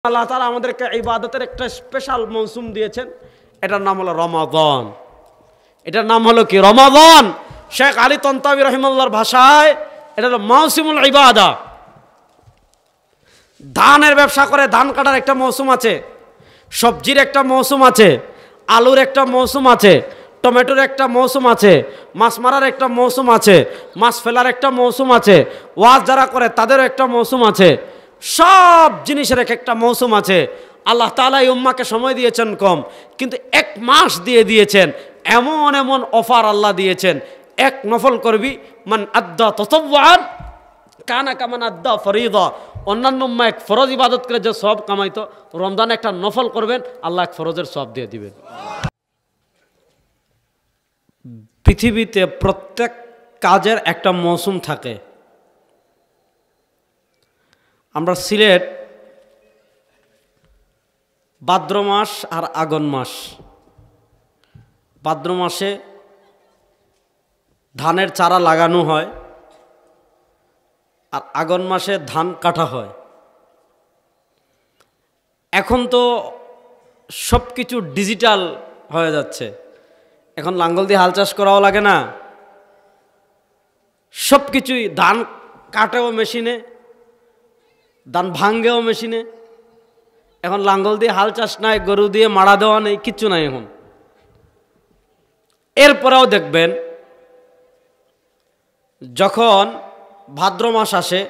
আল্লাহ তাআলা আমাদেরকে ইবাদতের একটা স্পেশাল মৌসুম দিয়েছেন, এটার নাম হলো রমাদান। এটার নাম হলো কি? রমাদান। শেখ আলী তন্তাবী রহিমাহুল্লাহর ভাষায় এটা হলো মৌসুমুল ইবাদা। ধানের ব্যবসা করে ধান কাটার একটা মৌসুম আছে, সবজির একটা মৌসুম আছে, আলুর একটা মৌসুম আছে, টমেটোর একটা মৌসুম আছে, মাছ মারার একটা মৌসুম আছে, মাছ ফেলার একটা মৌসুম আছে, ওয়াজ যারা করে তাদেরও একটা মৌসুম আছে। সব জিনিসের এক একটা মৌসুম আছে। আল্লাহ তাআলা এই উম্মাকে সময় দিয়েছেন কম, কিন্তু এক মাস দিয়ে দিয়েছেন। এমন এমন অফার আল্লাহ দিয়েছেন, এক নফল করবি মান আদ্দা তাতাওয়ান কানা কামান আদ্দা ফরিদা। অন্যান্য উম্মা এক ফরজ ইবাদত করে যে সব কামাইতো, রমজানে একটা নফল করবেন, আল্লাহ এক ফরজের সব দিয়ে দিবেন। পৃথিবীতে প্রত্যেক কাজের একটা মৌসুম থাকে। আমরা সিলেট ভাদ্র মাস আর আগন মাস, ভাদ্র মাসে ধানের চারা লাগানো হয় আর আগন মাসে ধান কাটা হয়। এখন তো সব কিছু ডিজিটাল হয়ে যাচ্ছে, এখন লাঙ্গল দিয়ে হাল চাষ করাও লাগে না, সব কিছুই ধান কাটেও মেশিনে, ধান ভাঙ্গেও মেশিনে। এখন লাঙ্গল দিয়ে হাল চাষ নাই, গরু দিয়ে মাড়া দেওয়া নেই, কিচ্ছু নাই এখন। এরপরেও দেখবেন যখন ভাদ্র মাস আসে,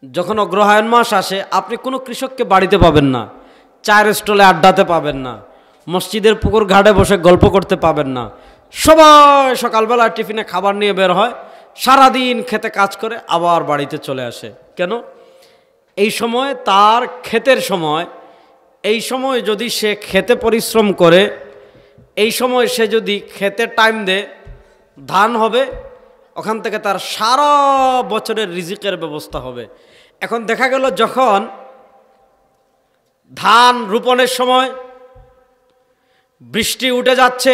যখন অগ্রহায়ণ মাস আসে, আপনি কোনো কৃষককে বাড়িতে পাবেন না, চায়ের স্টলে আড্ডাতে পাবেন না, মসজিদের পুকুর ঘাটে বসে গল্প করতে পাবেন না। সবাই সকালবেলা টিফিনে খাবার নিয়ে বের হয়, সারাদিন খেতে কাজ করে আবার বাড়িতে চলে আসে। কেন? এই সময় তার ক্ষেতের সময়। এই সময় যদি সে খেতে পরিশ্রম করে, এই সময় সে যদি খেতে টাইম দেয়, ধান হবে, ওখান থেকে তার সারা বছরের রিজিকের ব্যবস্থা হবে। এখন দেখা গেল যখন ধান রোপণের সময়, বৃষ্টি উঠে যাচ্ছে,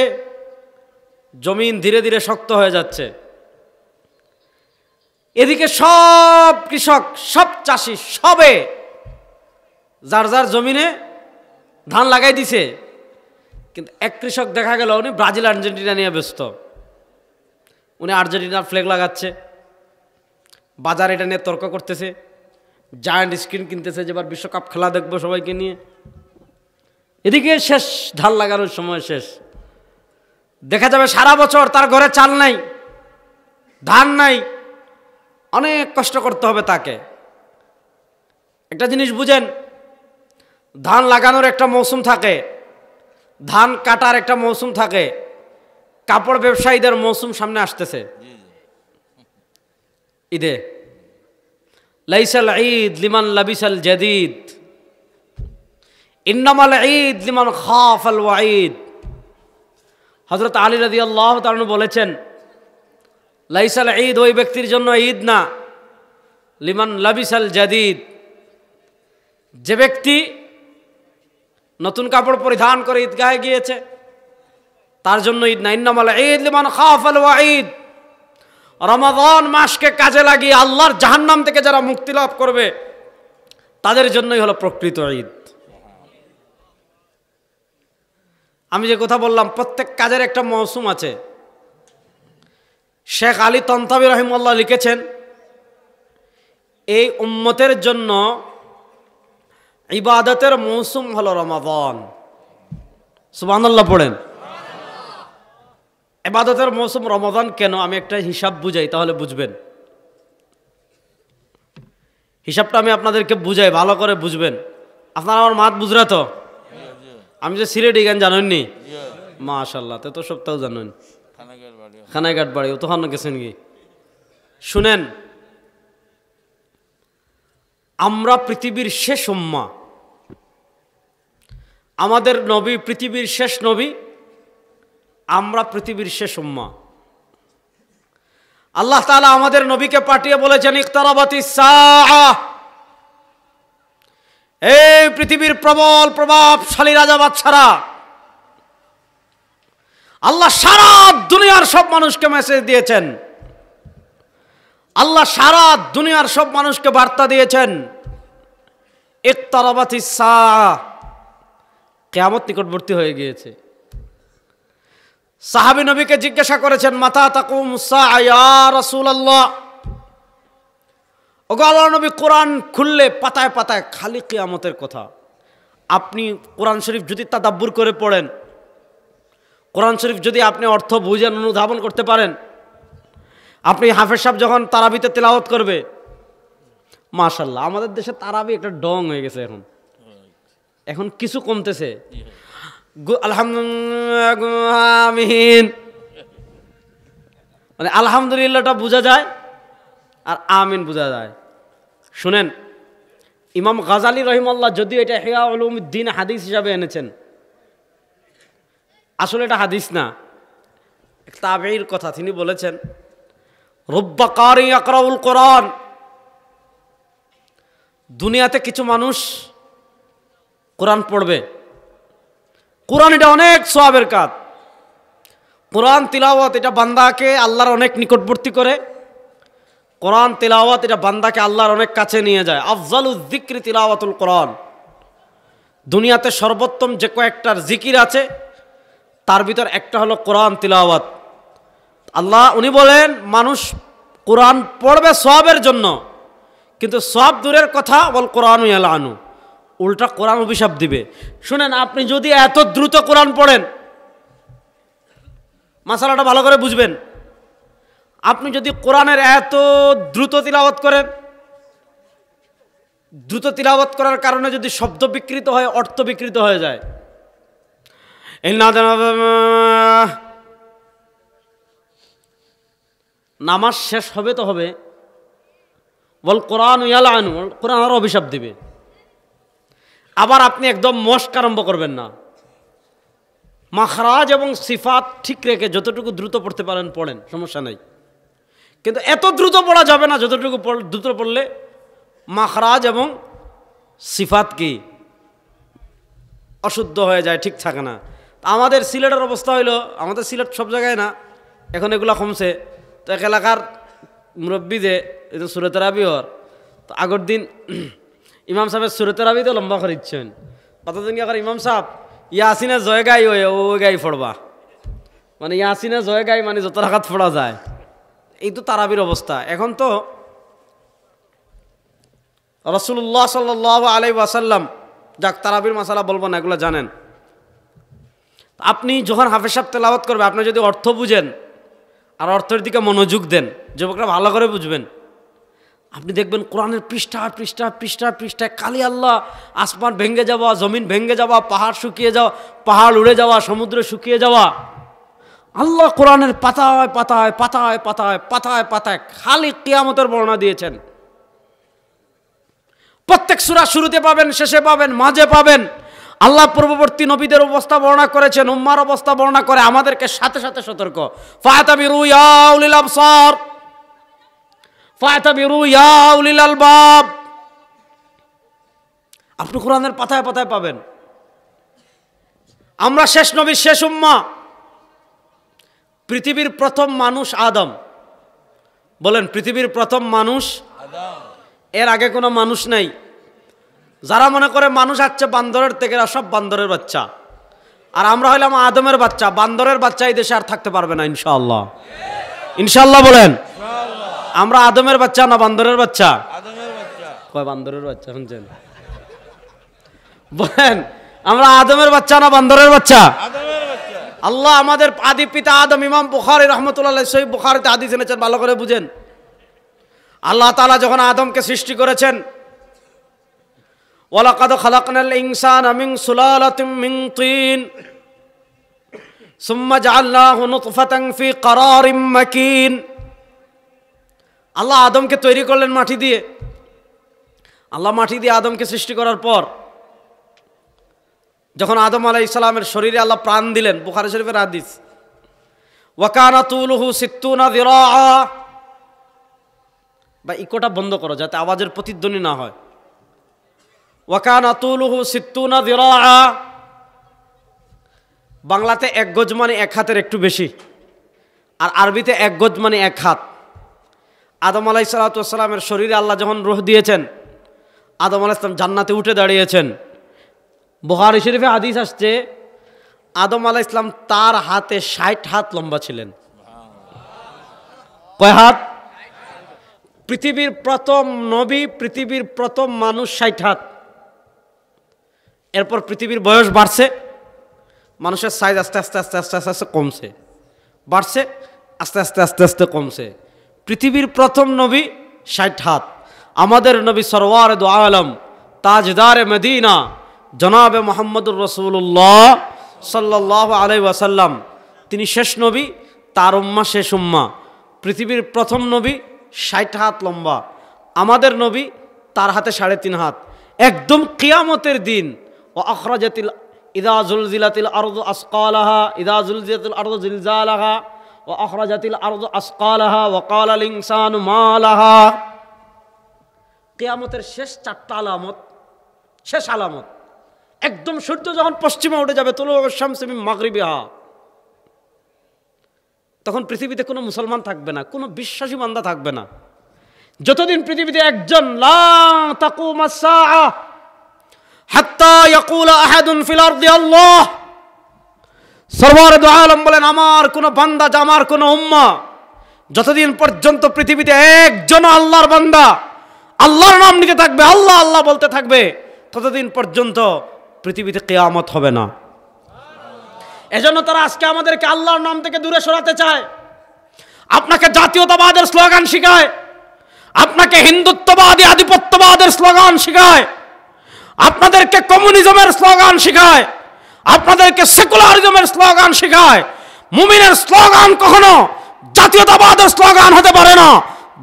জমিন ধীরে ধীরে শক্ত হয়ে যাচ্ছে, এদিকে সব কৃষক, সব চাষি সবে যার যার জমিনে ধান লাগাই দিছে। কিন্তু এক কৃষক দেখা গেল উনি ব্রাজিল আর্জেন্টিনা নিয়ে ব্যস্ত, উনি আর্জেন্টিনার ফ্ল্যাগ লাগাচ্ছে, বাজার এটা নিয়ে তর্ক করতেছে, জায়ান্ট স্ক্রিন কিনতেছে যেবার বিশ্বকাপ খেলা দেখবো সবাইকে নিয়ে। এদিকে শেষ, ধান লাগানোর সময় শেষ। দেখা যাবে সারা বছর তার ঘরে চাল নাই, ধান নাই, অনেক কষ্ট করতে হবে তাকে। একটা জিনিস বুঝেন, ধান লাগানোর একটা মৌসুম থাকে, ধান কাটার একটা মৌসুম থাকে, কাপড় ব্যবসায়ীদের মৌসুম সামনে আসতেছে। ঈদে লাইসাল ঈদ লিমান লাবিসাল জাদিদ, ইন্নামাল ঈদ লিমান খাফাল ওয়াঈদ। হযরত আলী রাদিয়াল্লাহু তাআলা বলেছেন, লাইসাল ঈদ ওই ব্যক্তির জন্য ঈদ না, লিমান লাবিসাল জাদিদ, যে ব্যক্তি নতুন কাপড় পরিধান করে ঈদগাহে গিয়েছে তার জন্য ঈদ না। ইন্নামাল ঈদ লিমান খাফাল ওয়াঈদ। রমাদান মাসকে কাজে লাগিয়ে আল্লাহর জাহান্নাম থেকে যারা মুক্তি লাভ করবে তাদের জন্যই হলো প্রকৃত ঈদ। আমি যে কথা বললাম, প্রত্যেক কাজের একটা মৌসুম আছে। শেখ আলী তন্তাবী রহিমাহুল্লাহ লিখেছেন, এই উম্মতের জন্য ইবাদতের মৌসুম হলো রমাদান। সুবহানাল্লাহ পড়েন। ইবাদতের মৌসুম রমাদান কেন? আমি একটা হিসাব বুঝাই, তাহলে বুঝবেন। হিসাবটা আমি আপনাদেরকে বুঝাই, ভালো করে বুঝবেন। আপনারা আমার মাত বুঝরা তো? আমি যে সিলেটি গান জানেননি? মাশাআল্লাহ, তো সপ্তাহ জানেন। খানাইঘাট বাড়ি, ও তো খানো গেছেন কি? শুনেন, আমরা পৃথিবীর শেষ উম্মাহ, আমাদের নবী পৃথিবীর শেষ নবী, আমরা পৃথিবীর শেষ উম্মাহ। আল্লাহ তাআলা আমাদের নবীকে পাঠিয়ে বলেছেন, ইকতারাবাতিস সাআহ। এই পৃথিবীর প্রবল প্রভাবশালী রাজা বাদশারা, আল্লাহ সারা দুনিয়ার সব মানুষকে মেসেজ দিয়েছেন, আল্লাহ সারা দুনিয়ার সব মানুষকে বার্তা দিয়েছেন, ইকতারাবাতিস সাআ, কিয়ামত নিকটবর্তী হয়ে গিয়েছে। সাহাবী নবীকে জিজ্ঞাসা করেছেন, মাতা তাকুমুস সাআ ইয়া রাসূলুল্লাহ, ওগো আল্লাহর নবী, কোরআন খুললে পাতায় পাতায় খালি কিয়ামতের কথা। আপনি কোরআন শরীফ যদি তাদাব্বুর করে পড়েন, কোরআন শরীফ যদি আপনি অর্থ বুঝেন, অনুধাবন করতে পারেন, আপনি হাফেজ সাহেব যখন তারাবিতে তেলাওয়াত করবে, মাশাআল্লাহ, আমাদের দেশে তারাবি একটা ডং হয়ে গেছে। এখন কিছু কমতেছে, আলহামদুলিল্লাহ, মানে আলহামদুলিল্লাহটা বোঝা যায় আর আমিন বোঝা যায়। শুনেন, ইমাম গাজালি রহিমাল্লাহ যদিও এটা ইহয়া উলুমুদ্দিন হাদিস হিসাবে এনেছেন, আসলে এটা হাদিস না, তাবেঈর কথা। তিনি বলেছেন, রুব্বা কারি ইয়াকরাউল কোরআন, দুনিয়াতে কিছু মানুষ কোরআন পড়বে, কোরআন এটা অনেক সওয়াবের কাজ। কোরআন তিলাওয়াত এটা বান্দাকে আল্লাহর অনেক নিকটবর্তী করে। কোরআন তিলাওয়াত এটা বান্দাকে আল্লাহর অনেক কাছে নিয়ে যায়। আফজালুজ যিকরি তিলাওয়াতুল কোরআন, দুনিয়াতে সর্বোত্তম যে কয়েকটার জিকির আছে তার ভিতর একটা হলো কোরআন তিলাওয়াত। আল্লাহ উনি বলেন, মানুষ কোরআন পড়বে সওয়াবের জন্য, কিন্তু সওয়াব দূরের কথা, বল কোরআনু ইয়ালআনু, উল্টা কোরআন অভিশাপ দিবে। শুনেন, আপনি যদি এত দ্রুত কোরআন পড়েন, মাসালাটা ভালো করে বুঝবেন, আপনি যদি কোরআনের এত দ্রুত তিলাওয়াত করেন, দ্রুত তিলাওয়াত করার কারণে যদি শব্দ বিকৃত হয়, অর্থ বিকৃত হয়ে যায়, নামাজ শেষ হবে তো হবে, বল কোরআন ইয়ালআনু, কোরআন আরো অভিশাপ দিবে। আবার আপনি একদম মস্ক আরম্ভ করবেন না, মাখরাজ এবং সিফাত ঠিক রেখে যতটুকু দ্রুত পড়তে পারেন পড়েন, সমস্যা নাই। কিন্তু এত দ্রুত পড়া যাবে না, যতটুকু দ্রুত পড়লে মাখরাজ এবং সিফাত কি অশুদ্ধ হয়ে যায়, ঠিক থাকে না। আমাদের সিলেটের অবস্থা হইলো, আমাদের সিলেট সব জায়গায় না, এখন এগুলা কমছে। তো এক এলাকার মুরব্বী যে সূরা তারাবি হর, তো আগের দিন ইমাম সাহেবের সূরা তারাবি তো লম্বা করে ইচ্ছেন, কতদিন আগে ইমাম সাহেব ইয়াসিনে জয় গাই হয়ে ও গাই পড়বা, মানে ইয়াসিনে জয় গাই মানে যত রাখাত পড়া যায়, এই তো তারাবির অবস্থা। এখন তো রাসূলুল্লাহ সাল্লাল্লাহু আলাইহি ওয়াসাল্লাম, যাক তারাবির মাসালা বলবো না, এগুলো জানেন। আপনি যখন হাফেজ সাহেব তেলাওয়াত করবে, আপনি যদি অর্থ বুঝেন আর অর্থের দিকে মনোযোগ দেন, যুবকরা ভালো করে বুঝবেন, আপনি দেখবেন কোরআনের পৃষ্ঠা পৃষ্ঠা পৃষ্ঠা পৃষ্ঠায় খালি আল্লাহ, আসমান ভেঙে যাওয়া, জমিন ভেঙে যাওয়া, পাহাড় শুকিয়ে যাওয়া, পাহাড় উড়ে যাওয়া, সমুদ্র শুকিয়ে যাওয়া, আল্লাহ কোরআনের পাতায় পাতায় পাতায় পাতায় পাতায় পাতায় খালি কিয়ামতের বর্ণনা দিয়েছেন। প্রত্যেক সূরা শুরুতে পাবেন, শেষে পাবেন, মাঝে পাবেন। আল্লাহ পূর্ববর্তী নবীদের অবস্থা বর্ণনা করেছেন, উম্মার অবস্থা বর্ণনা করে আমাদেরকে সাথে সাথে সতর্ক, ফাতাবিরু ইয়া উলিল আবসার, ফাতাবিরু ইয়া উলিল আলবাব। আপনি কোরআনের পাতায় পাতায় পাবেন। আমরা শেষ নবীর শেষ উম্মাহ, পৃথিবীর প্রথম মানুষ আদম। বলেন, পৃথিবীর প্রথম মানুষ আদম, এর আগে কোনো মানুষ নাই। যারা মনে করে মানুষ আসছে বান্দরের থেকে, এরা সব বান্দরের বাচ্চা। আর আমরা হইলাম আদমের বাচ্চা। বান্দরের বাচ্চা এই দেশে আর থাকতে পারবে না ইনশাআল্লাহ। ইনশাআল্লাহ বলেন, আমরা আদমের বাচ্চা না বান্দরের বাচ্চা? কয় বান্দরের বাচ্চা শুনছেন? বলেন, আমরা আদমের বাচ্চা না বান্দরের বাচ্চা? আল্লাহ আমাদের আদি পিতা আদম, ইমাম বুখারী রাহমাতুল্লাহ আলাইহি সহিহ বুখারীতে হাদিস এনেছেন, ভালো করে বুঝেন। আল্লাহ তাআলা যখন আদমকে সৃষ্টি করেছেন, ওয়ালাকাদ খালাকনাল ইনসানা মিন সুলালাতিন মিন তিন সুম্মা জাআলনাহু নুতফাতান ফি ক্বারারিম মাকিন। আল্লাহ আদমকে তৈরি করলেন মাটি দিয়ে। আল্লাহ মাটি দিয়ে আদমকে সৃষ্টি করার পর যখন আদম আলাইহিস সালামের শরীরে আল্লাহ প্রাণ দিলেন, বুখারী শরীফের হাদিস, ওয়া কানা তুলুহু 60 যিরাআ, বা ইকোটা বন্ধ করো যাতে আওয়াজের প্রতিধ্বনি না হয়। ওয়া কানা তুলুহু 60 যিরাআ, বাংলাতে 1 গজ মানে 1 হাতের একটু বেশি, আর আরবিতে 1 গজ মানে 1 হাত। আদম আলাইহিস সালামের শরীরে আল্লাহ যখন রূহ দিয়েছেন, আদম আলাইহিস সালাম জান্নাতে উঠে দাঁড়িয়েছেন। বুখারী শরীফে হাদিস আসছে, আদম আলাইহিস সালাম তার হাতে 60 হাত লম্বা ছিলেন। কয় হাত? পৃথিবীর প্রথম নবী, পৃথিবীর প্রথম মানুষ 60 হাত। এরপর পৃথিবীর বয়স বাড়ছে, মানুষের সাইজ আস্তে আস্তে আস্তে আস্তে আস্তে আস্তে কমছে, বাড়ছে, আস্তে আস্তে আস্তে আস্তে কমছে। পৃথিবীর প্রথম নবী 60 হাত। আমাদের নবী সরওয়ার দু আলম তাজদারে মদিনা জনাবে মুহাম্মদুর রাসূলুল্লাহ সাল্লাল্লাহু আলাইহি ওয়াসাল্লাম, তিনি শেষ নবী, তার উম্মাহ শেষ উম্মাহ। পৃথিবীর প্রথম নবী 60 হাত লম্বা, আমাদের নবী তার হাতে 3.5 হাত। একদম কিয়ামতের দিন, ও আখরাজাতিল ইযা জুলজিলাতিল আরদু আসকালাহা ইযা জুলজিলাতিল আরদু জিলজালাহা ওয়া আখরাজাতিল আরদু আসকালাহা ওয়া ক্বালাল ইনসানু মা লাহা। কিয়ামতের শেষ 4টা আলামত, শেষ আলামত। একদম সূর্য যখন পশ্চিমে উঠে যাবে, তুলু শামসু মিন মাগরিবিহা, তখন পৃথিবীতে কোনো মুসলমান থাকবে না, কোনো বিশ্বাসী বান্দা থাকবে না। যতদিন পৃথিবীতে একজন লা তাকুমাস সাআ হাত্তা ইয়াকুলা আহাদুন ফিল আরদি আল্লাহ, সরওয়ার দু আলম বলেন, আমার কোন বান্দা, আমার কোন উম্মাহ যতদিন পর্যন্ত পৃথিবীতে একজন আল্লাহর বান্দা আল্লাহর নাম নিতে থাকবে, আল্লাহ আল্লাহ বলতে থাকবে, ততদিন পর্যন্ত পৃথিবীতে কিয়ামত হবে না। এজন্য তারা আজকে আমাদেরকে আল্লাহর নাম থেকে দূরে সরাতে চায়, আপনাকে জাতীয়তাবাদের স্লোগান শিখায়, আপনাকে হিন্দুত্ববাদী আধিপত্যবাদের স্লোগান শিখায়, আপনাদেরকে কমিউনিজমের স্লোগান শিখায়, আপনাদেরকে সেকুলারিজমের স্লোগান শিখায়। মুমিনের স্লোগান কখনো জাতীয়তাবাদের স্লোগান হতে পারে না,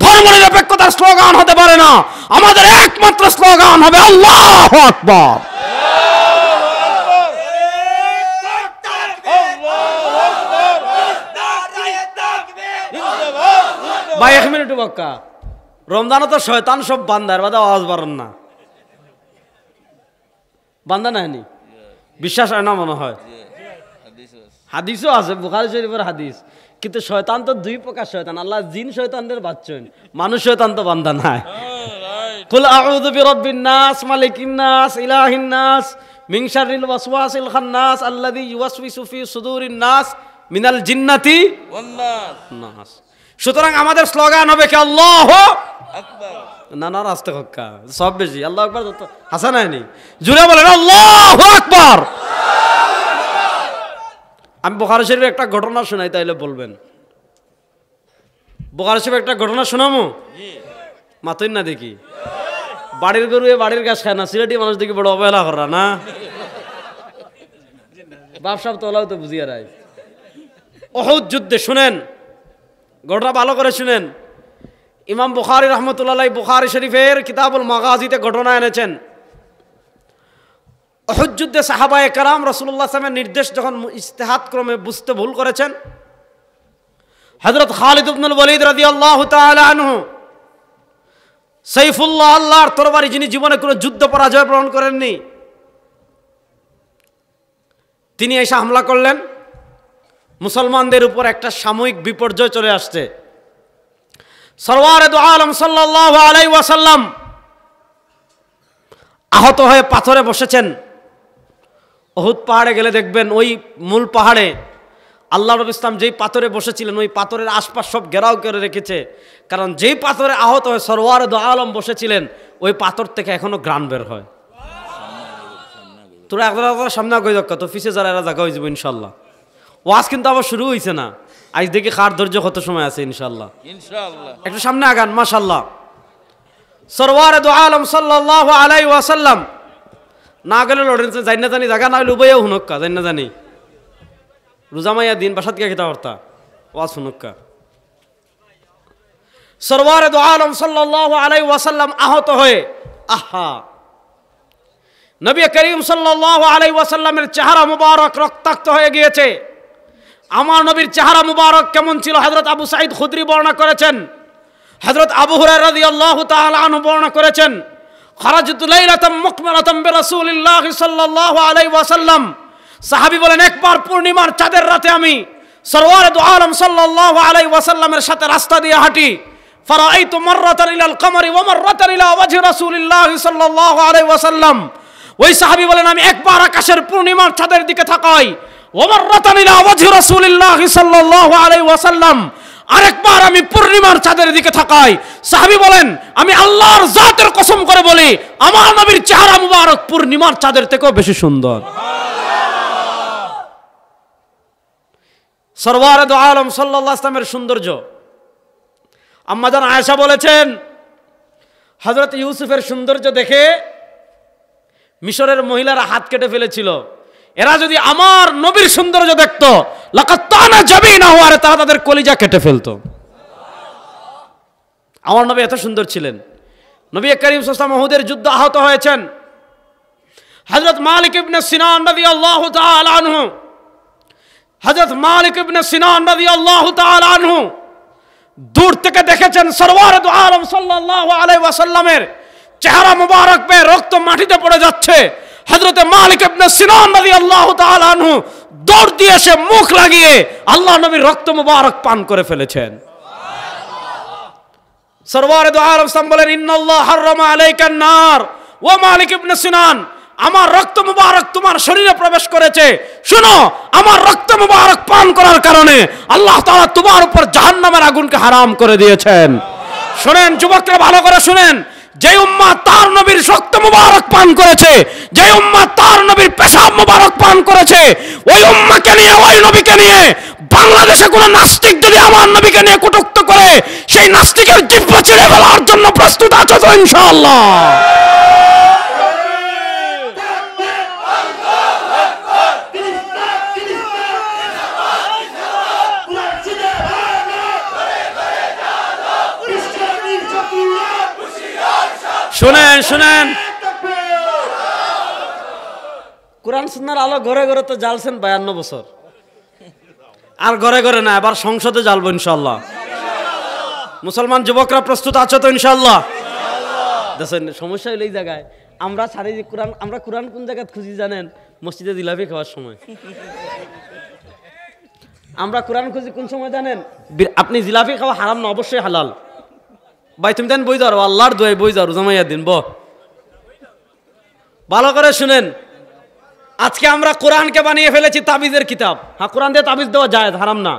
ধর্মনিরপেক্ষতার স্লোগান হতে পারে না। আমাদের একমাত্র স্লোগান হবে আল্লাহু আকবার। ভাই 1 মিনিট বক্কা, রমজানও তো শয়তান সব বান্দার বাদা আওয়াজ বাড়ান না, বান্দা নাইনি, বিশ্বাস হয় না মনে হয়। হাদিসও আছে, বুখারী শরীফের হাদিস। কিন্তু শয়তান তো 2 প্রকার শয়তান, আল্লাহ জিন শয়তানদের বাচ্চন, মানুষ শয়তান তো বান্দা নাই। কুল আউযু বিরাব্বিন নাস মালিকিন নাস ইলাহিন নাস মিন শাররিল ওয়াসওয়াসিল খান্নাস আল্লাযী ইউওয়াসওয়িসু ফি সুদুরিন নাস মিনাল জিন্নাতি ওয়ান নাস। সুতরাং আমাদের স্লোগান হবে কি আল্লাহু আকবার। না না, রাস্তা হক্কা সব বেশি, আল্লাহু আকবার যত হাসান হয়নি, জুড়ে বলেন আল্লাহু আকবার। আমি বুখারী শরীফের একটা ঘটনা শোনাই, তাইলে বলবেন। বুখারী শরীফের একটা ঘটনা শোনামু, মাতই না দেখি। বাড়ির গরু বাড়ির গাছ খায় না, সিলেটি মানুষ দেখি বড় অবহেলা করা না, বাপ সাপ তোলাও তো বুঝিয়া রায়। উহুদ যুদ্ধে, শুনেন ঘটনা ভালো করে শুনেন। ইমাম বুখারী রহমতুল্লাহ বুখারী শরীফের কিতাবুল মাগাজিতে ঘটনা এনেছেন। উহুদ যুদ্ধে সাহাবায়ে কেরাম রাসূলুল্লাহ সাল্লাল্লাহু আলাইহি ওয়াসাল্লামের নির্দেশ যখন ইজতিহাদ ক্রমে বুঝতে ভুল করেছেন, হযরত খালিদ ইবনুল ওয়ালিদ রাদিয়াল্লাহু তাআলা আনহু, সাইফুল্লাহ, আল্লাহর তরবারি, যিনি জীবনে কোনো যুদ্ধ পরাজয় বরণ করেননি, তিনি এসে হামলা করলেন। মুসলমানদের উপর একটা সাময়িক বিপর্যয় চলে আসছে। সরওয়ারে দু আলম সাল্লাল্লাহু আলাইহি ওয়াসাল্লাম আহত হয়ে পাথরে বসেছেন। উহুদ পাহাড়ে গেলে দেখবেন ওই মূল পাহাড়ে আল্লাহ নবী ইসলাম যেই পাথরে বসেছিলেন, ওই পাথরের আশপাশ সব ঘেরাও করে রেখেছে, কারণ যেই পাথরে আহত হয়ে সরওয়ারে দু আলম বসেছিলেন, ওই পাথর থেকে এখনো গ্রান বের হয়। তোরা একদম সামনে আগে যাক, তো পিছিয়ে যারা এরা জায়গা হয়ে যাবো ইনশাল্লাহ। ওয়াজ কিন্তু আবার শুরু হয়েছে না, আজ দেখি কার ধৈর্য কত সময় আছে ইনশাল্লাহ। একটু সামনে আগান, মাশাল্লাহ। সরওয়ারে দু আলম সাল্লাল্লাহু আলাইহি ওয়াসাল্লাম না গেলে লড়েন যাই না জানি, জায়গা না হলে উবাইয়াও হুনক্কা, যাই না জানি রোজামাইয়া দিন বাসাত গিয়ে খেতে পারতা, ওয়াজ হুনক্কা। সরওয়ারে দু আলম সাল্লাল্লাহু আলাইহি ওয়াসাল্লাম আহত হয়ে, আহা, নবী করিম সাল্লাল্লাহু আলাইহি ওয়াসাল্লামের চেহারা মুবারক রক্তাক্ত হয়ে গিয়েছে। আমার নবীর চেহারা মুবারক কেমন ছিল হযরত আবু সাঈদ খুদরি বর্ণনা করেছেন, হযরত আবু হুরায়রা রাদিয়াল্লাহু তাআলা আনহু বর্ণনা করেছেন, খারাজতু লাইলাতাম মুকমিলাতাম বিরাসূলিল্লাহ সাল্লাল্লাহু আলাইহি ওয়াসাল্লাম। সাহাবী বলেন, একবার পূর্ণিমার চাঁদের রাতে আমি সরওয়ারে দু আলম সাল্লাল্লাহু আলাইহি ওয়াসাল্লামের সাথে রাস্তা দিয়ে হাঁটি। ফারাআইতু মাররাতান ইলাল কমারি ওয়া মাররাতান ইলা ওয়াজহি রাসূলিল্লাহি সাল্লাল্লাহু আলাইহি ওয়াসাল্লাম। ওই সাহাবী বলেন আমি একবার আকাশের পূর্ণিমার চাঁদের দিকে তাকাই, ওয়া মাররাতান ইলা ওয়াজহি রাসূলিল্লাহি সাল্লাল্লাহু আলাইহি ওয়াসাল্লাম, আরেকবার আমি পূর্ণিমার চাঁদের দিকে তাকাই। সাহাবী বলেন আমি আল্লাহর জাতের কসম করে বলি আমার নবীর চেহারা মুবারক পূর্ণিমার চাঁদের থেকেও বেশি সুন্দর। সরওয়ারে দু আলম সাল্লাল্লাহু আলাইহি ওয়াসাল্লামের সৌন্দর্য। আম্মা জান আয়েশা বলেছেন হযরত ইউসুফের সৌন্দর্য দেখে মিশরের মহিলারা হাত কেটে ফেলেছিল। এরা যদি আমার নবীর সৌন্দর্য দেখতো লাকাত্তানা জাবিনাহু, আর তারা তাদের কলিজা কেটে ফেলতো। আমার নবী এত সুন্দর ছিলেন। নবী করিম সাল্লাল্লাহু আলাইহি ওয়াসাল্লাম উহুদের যুদ্ধে আহত হয়েছেন। হযরত মালিক ইবনে সিনান রাদিয়াল্লাহু তাআলা আনহু, হযরত মালিক ইবনে সিনান রাদিয়াল্লাহু তাআলা আনহু দূর থেকে দেখেছেন সরওয়ারে দু আলম সাল্লাল্লাহু আলাইহি ওয়াসাল্লামের চেহারা মুবারক পেয়ে রক্ত মাটিতে পড়ে যাচ্ছে। হযরত মালিক ইবনে সিনান রাদিয়াল্লাহু তাআলা আনহু দৌড় দিয়ে এসে মুখ লাগিয়ে আল্লাহ নবীর রক্ত মুবারক পান করে ফেলেছেন। সরওয়ারে দু আলম সাল্লাল্লাহু বলেন ইন্নাল্লাহ হারামা আলাইকান নার ওয়া মালিক ইবনে সিনান, আমার রক্ত মুবারক তোমার শরীরে প্রবেশ করেছে। শুনো, আমার রক্ত মুবারক পান করার কারণে আল্লাহ তাআলা তোমার উপর জাহান্নামের আগুনকে হারাম করে দিয়েছেন। শুনেন যুবকরা, ভালো করে শুনেন, যে উম্মাহ তার নবীর রক্ত মুবারক পান করেছে, যে উম্মাহ তার নবীর পেশাব মুবারক পান করেছে, ওই উম্মাহকে নিয়ে, ওই নবীকে নিয়ে বাংলাদেশে কোন নাস্তিক যদি আমার নবীকে নিয়ে কটূক্ত করে সেই নাস্তিকের জিহ্বা ছিঁড়ে ফেলার জন্য প্রস্তুত আছে তো ইনশাআল্লাহ। শুনেন শুনেন, কোরআন সুন্নাহর আলো ঘরে ঘরে তো জ্বালছেন 52 বছর, আর ঘরে ঘরে না, এবার সংসদে জ্বালবো ইনশাআল্লাহ। মুসলমান যুবকরা প্রস্তুত আছো তো ইনশাআল্লাহ? দেখেন সমস্যা হলো এই জায়গায় আমরা সারি যে কোরআন, আমরা কোরআন কোন জায়গায় খুঁজি জানেন? মসজিদে জিলাপি খাওয়ার সময়। আমরা কোরআন খুঁজি কোন সময় জানেন? আপনি জিলাপি খাওয়া হারাম না, অবশ্যই হালাল। ভাই তুমি দেন বই ধরো, আল্লাহর দোয়াই বই ধরো, জমাইয়া দিন ব। ভালো করে শুনেন, আজকে আমরা কোরআনকে বানিয়ে ফেলেছি তাবিজের কিতাব। হ্যাঁ, কোরআন দিয়ে তাবিজ দেওয়া জায়েজ, হারাম না।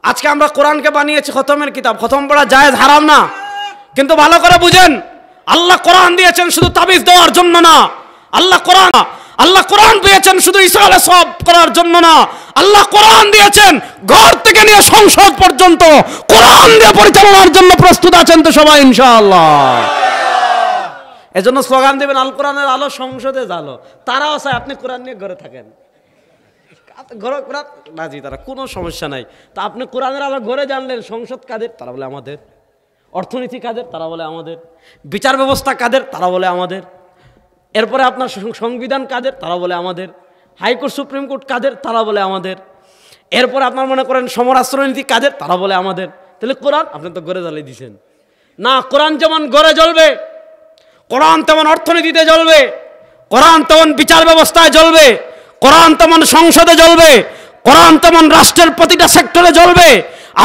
আজকে আমরা কোরআনকে বানিয়েছি খতমের কিতাব, খতম পড়া জায়েজ, হারাম না। কিন্তু ভালো করে বুঝেন, আল্লাহ কোরআন দিয়েছেন শুধু তাবিজ দেওয়ার জন্য না। আল্লাহ কোরআন দিয়েছেন শুধু ইসরায়েল সব করার জন্য না। আল্লাহ কোরআন দিয়েছেন ঘর থেকে নিয়ে সংসদ পর্যন্ত কোরআন দিয়ে পরিচালনার জন্য প্রস্তুত আছেন তো সবাই ইনশাআল্লাহ? এজন্য স্লোগান দিবেন আল কোরআনের আলো সংসদে জ্বালো। তারাও চায় আপনি কোরআন নিয়ে ঘরে থাকেন, ঘরে কোরআন রাজি, তারা কোনো সমস্যা নাই। তা আপনি কোরআনের আলো ঘরে জানলেন, সংসদ কাদের? তারা বলে আমাদের। অর্থনীতি কাদের? তারা বলে আমাদের। বিচার ব্যবস্থা কাদের? তারা বলে আমাদের। এরপরে আপনার সংবিধান কাদের? তারা বলে আমাদের। হাইকোর্ট সুপ্রিম কোর্ট কাদের? তারা বলে আমাদের। এরপরে আপনার মনে করেন সমরাষ্ট্রনীতি কাদের? তারা বলে আমাদের। তাহলে কোরআন আপনি তো গড়ে জ্বালিয়ে দিয়েছেন না। কোরআন যেমন গড়ে জ্বলবে, কোরআন তেমন অর্থনীতিতে জ্বলবে, কোরআন তেমন বিচার ব্যবস্থায় জ্বলবে, কোরআন তেমন সংসদে জ্বলবে, কোরআন তেমন রাষ্ট্রের প্রতিটা সেক্টরে জ্বলবে।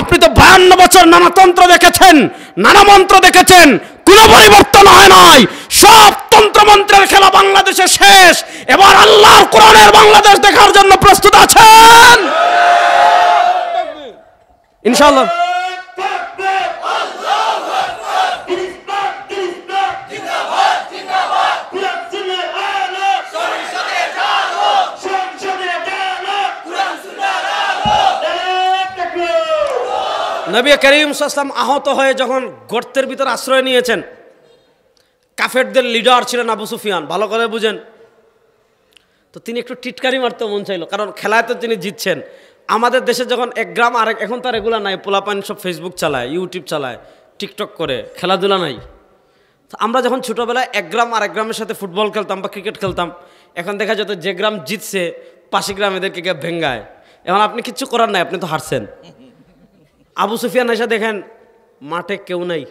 আপনি তো 52 বছর নানা তন্ত্র দেখেছেন, নানা মন্ত্র দেখেছেন, কোনো পরিবর্তন হয় নাই। সব তন্ত্রমন্ত্রের খেলা বাংলাদেশে শেষ। এবার আল্লাহর কোরআনের বাংলাদেশ দেখার জন্য প্রস্তুত আছেন ইনশাআল্লাহ? নবী করিম সাল্লাল্লাহু আলাইহি ওয়াসাল্লাম আহত হয়ে যখন গর্তের ভিতর আশ্রয় নিয়েছেন, কাফেরদের লিডার ছিলেন আবু সুফিয়ান, ভালো করে বুঝেন তো। তিনি একটু টিটকারি মারতে মন চাইলো, কারণ খেলায় তো তিনি জিতছেন। আমাদের দেশে যখন এক গ্রাম আরেক, এখন তার এগুলা নাই, পোলাপান সব ফেসবুক চালায়, ইউটিউব চালায়, টিকটক করে, খেলাধুলা নাই। আমরা যখন ছোটোবেলায় এক গ্রাম আরেক গ্রামের সাথে ফুটবল খেলতাম বা ক্রিকেট খেলতাম, এখন দেখা যেত যে গ্রাম জিতছে পাশে গ্রাম এদেরকে ভেঙ্গায়। এখন আপনি কিচ্ছু করার নাই, আপনি তো হারছেন। আবু সুফিয়ান এসে দেখেন মাঠে কেউ নাই,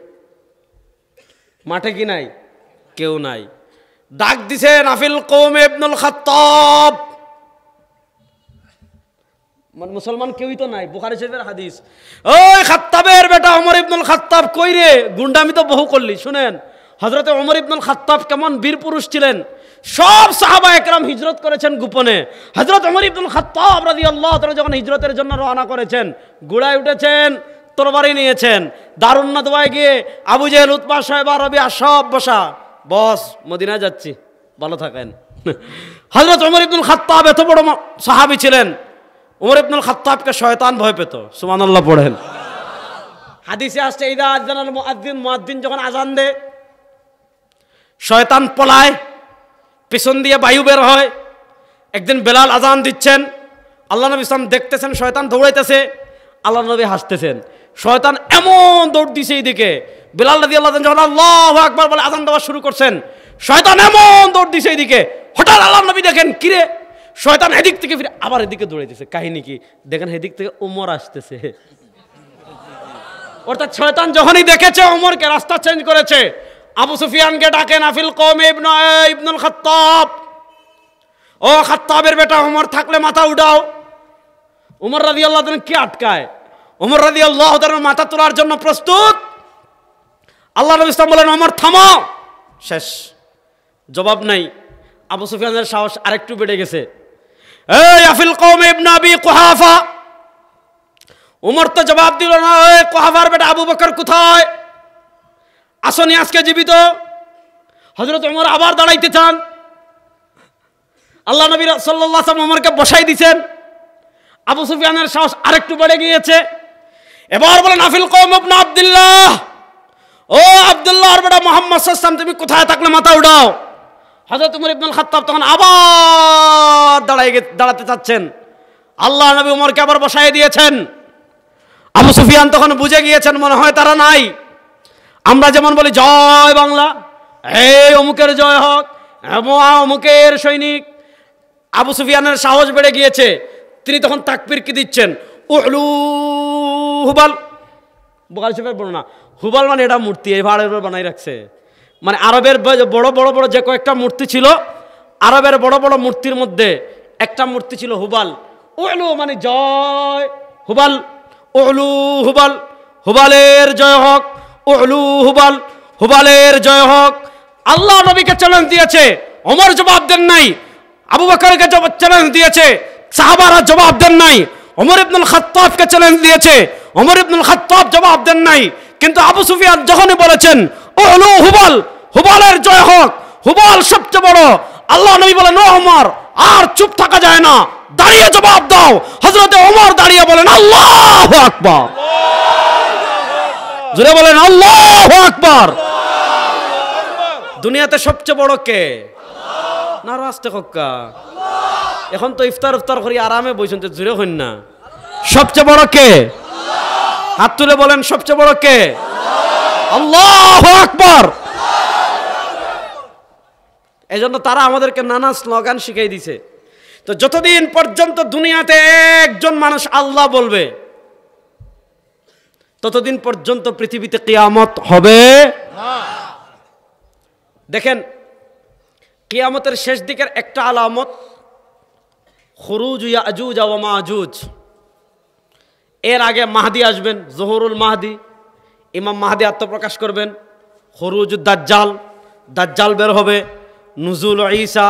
মাঠে কি নাই? কেউ নাই। ডাক দিছেন আফিল কওমে ইবনুল খাত্তাব, মানে মুসলমান কেউই তো নাই, বুখারী শরীফের হাদিস। ওই খাত্তাবের বেটা ওমর ইবনুল খাত্তাব কই রে, গুন্ডামি তো বহু করলি। শুনেন হযরতে ওমর ইবনুল খাত্তাব কেমন বীর পুরুষ ছিলেন। সব সাহাবা একরাম হিজরত করেছেন গোপনে। হযরত ওমর ইবনুল খাত্তাব রাদিয়াল্লাহু তাআলা যখন হিজরতের জন্য রওনা করেছেন, ঘোড়ায় উঠেছেন, তরবারি নিয়েছেন, দারুন নাদওয়ায় গিয়ে আবু জেহেল, উতবা, শায়বা, রবিয়া সব বসা, বস মদিনায় যাচ্ছি, ভালো থাকেন। হযরত ওমর ইবনুল খাত্তাব এত বড় সাহাবী ছিলেন, ওমর ইবনুল খাত্তাবকে শয়তান ভয় পেত। সুবহানাল্লাহ পড়েন। হাদিসে আসছে ইদা আযানাল মুআদ্দিন, মুয়াদ্দিন যখন আজান দেয় শয়তান পলায়, পিছন দিয়ে বায়ু বের হয়। একদিন বেলাল আজান দিচ্ছেন, আল্লাহ নবী সাল্লাল্লাহু আলাইহি ওয়াসাল্লাম দেখতেছেন শয়তান দৌড়াইতেছে, আল্লাহ নবী হাসতেছেন। শয়তান এমন দৌড় দিছে এইদিকে, বেলাল রাদিয়াল্লাহু আনহু যখন আল্লাহু আকবার বলে আজান দেওয়া শুরু করছেন, শয়তান এমন দৌড় দিছে এইদিকে। হঠাৎ আল্লাহ নবী দেখেন কিরে, শয়তান এদিক থেকে ফিরে আবার এদিকে দৌড়াইতেছে। কাহিনী কি দেখেন, এদিক থেকে ওমর আসতেছে। অর্থাৎ শয়তান যখনই দেখেছে ওমরকে, রাস্তা চেঞ্জ করেছে। আবু সুফিয়ানকে ডাকে, নাফিল কওমে ইবনুল খাত্তাব, ও খাত্তাবের বেটা ওমর থাকলে মাথা উঠাও। ওমর রাদিয়াল্লাহু আনহু কি আটকায়? ওমর রাদিয়াল্লাহু আনহু মাথা তোলার জন্য প্রস্তুত। আল্লাহ নবী সাল্লাল্লাহু আলাইহি ওয়াসাল্লাম বলেন ওমর থামো, শেষ। জবাব নাই। আবু সুফিয়ানের সাহস আরেকটু বেড়ে গেছে। এই আফিল কওমে ইবনে আবি কুহাফা, ওমর তো জবাব দিল না। ওই কুহাফার বেটা আবু বকর কোথায়? আসনি আজকে জীবিত? হযরত ওমর আবার দাঁড়াইতে চান, আল্লাহ নবী সাল্লাল্লাহু আলাইহি ওয়াসাল্লাম ওমরকে বসাই দিয়েছেন। আবু সুফিয়ানের সাহস আরেকটু বেড়ে গিয়েছে। এবার বলেন আফিল কওম ইবনে আব্দুল্লাহ, ও আব্দুল্লাহর বেটা মুহাম্মদ সাল্লাল্লাহু আলাইহি ওয়াসাল্লাম তুমি কোথায় থাকলে মাথা উঠাও। হযরত ওমর ইবনুল খাত্তাব তখন আবার দাঁড়াতে চাচ্ছেন, আল্লাহ নবী ওমরকে আবার বসাই দিয়েছেন। আবু সুফিয়ান তখন বুঝে গিয়েছেন মনে হয় তারা নাই। আমরা যেমন বলি জয় বাংলা, এই অমুকের জয় হোক, অমুকের সৈনিক। আবু সুফিয়ানের সাহস বেড়ে গিয়েছে, তিনি তখন তাকবীর কি দিচ্ছেন, উলু হুবাল। বুখারী শরীফের বর্ণনা, হুবাল মানে এটা মূর্তি, এই ভাড়ের উপর বানাই রাখছে। মানে আরবের বড় বড় বড় যে কয়েকটা মূর্তি ছিল, আরবের বড় বড় মূর্তির মধ্যে একটা মূর্তি ছিল হুবাল। উলু মানে জয়, হুবাল উলু হুবাল, হুবালের জয় হোক, উলু হুবাল, হুবালের জয় হোক। আল্লাহ নবীকে চ্যালেঞ্জ দিয়েছে, ওমর জবাব দেন নাই। আবু বকরকে চ্যালেঞ্জ দিয়েছে, সাহাবারা জবাব দেন নাই। ওমর ইবনুল খাত্তাবকে চ্যালেঞ্জ দিয়েছে, ওমর ইবনুল খাত্তাব জবাব দেন নাই। কিন্তু আবু সুফিয়ান যখনই বলেছেন উলু হুবাল, হুবালের জয় হোক, হুবাল সবচেয়ে বড়, আল্লাহ নবী বলেন ও ওমর আর চুপ থাকা যায় না, দাঁড়িয়ে জবাব দাও। হযরতে ওমর দাঁড়িয়ে বলেন আল্লাহু আকবার। জোরে বলেন আল্লাহু আকবার। দুনিয়াতে সবচেয়ে বড় কে? না রাস্তে হক্কা। এখন তো ইফতার করি আরামে বইছেন, তো জোরে হইন না। সবচেয়ে বড় কে? হাত তুলে বলেন সবচেয়ে বড় কে? আল্লাহু আকবার। এই জন্য তারা আমাদেরকে নানা স্লোগান শিখিয়ে দিছে। তো যতদিন পর্যন্ত দুনিয়াতে একজন মানুষ আল্লাহ বলবে, ততদিন পর্যন্ত পৃথিবীতে কিয়ামত হবে না। দেখেন কিয়ামতের শেষ দিকের একটা আলামত খুরুজ ইয়াজুজ ওয়া মাজুজ। এর আগে মাহদি আসবেন, জহুরুল মাহদি, ইমাম মাহদি আত্মপ্রকাশ করবেন। খুরুজ দাজ্জাল, দাজ্জাল বের হবে। নুজুল ঈসা,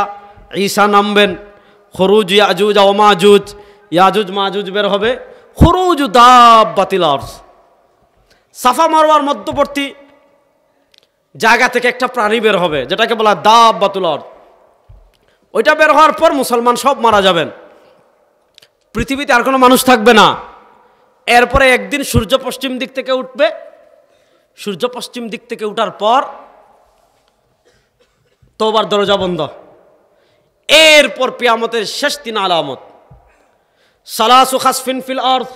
ঈসা নামবেন। খুরুজ ইয়াজুজ ওয়া মাজুজ, ইয়াজুজ মাজুজ বের হবে। খুরুজ দাব্বাতিল আরজ, সাফা মারওয়ার মধ্যবর্তী জায়গা থেকে একটা প্রাণী বের হবে, যেটাকে বলা দাব্বাতুল আরজ। ওইটা বের হওয়ার পর মুসলমান সব মারা যাবেন, পৃথিবীতে আর কোনো মানুষ থাকবে না। এরপরে একদিন সূর্য পশ্চিম দিক থেকে উঠবে। সূর্য পশ্চিম দিক থেকে উঠার পর তওবার দরজা বন্ধ। এরপর কিয়ামতের শেষ তিন আলামত, সালাসু খাসফিন ফিল আরদ।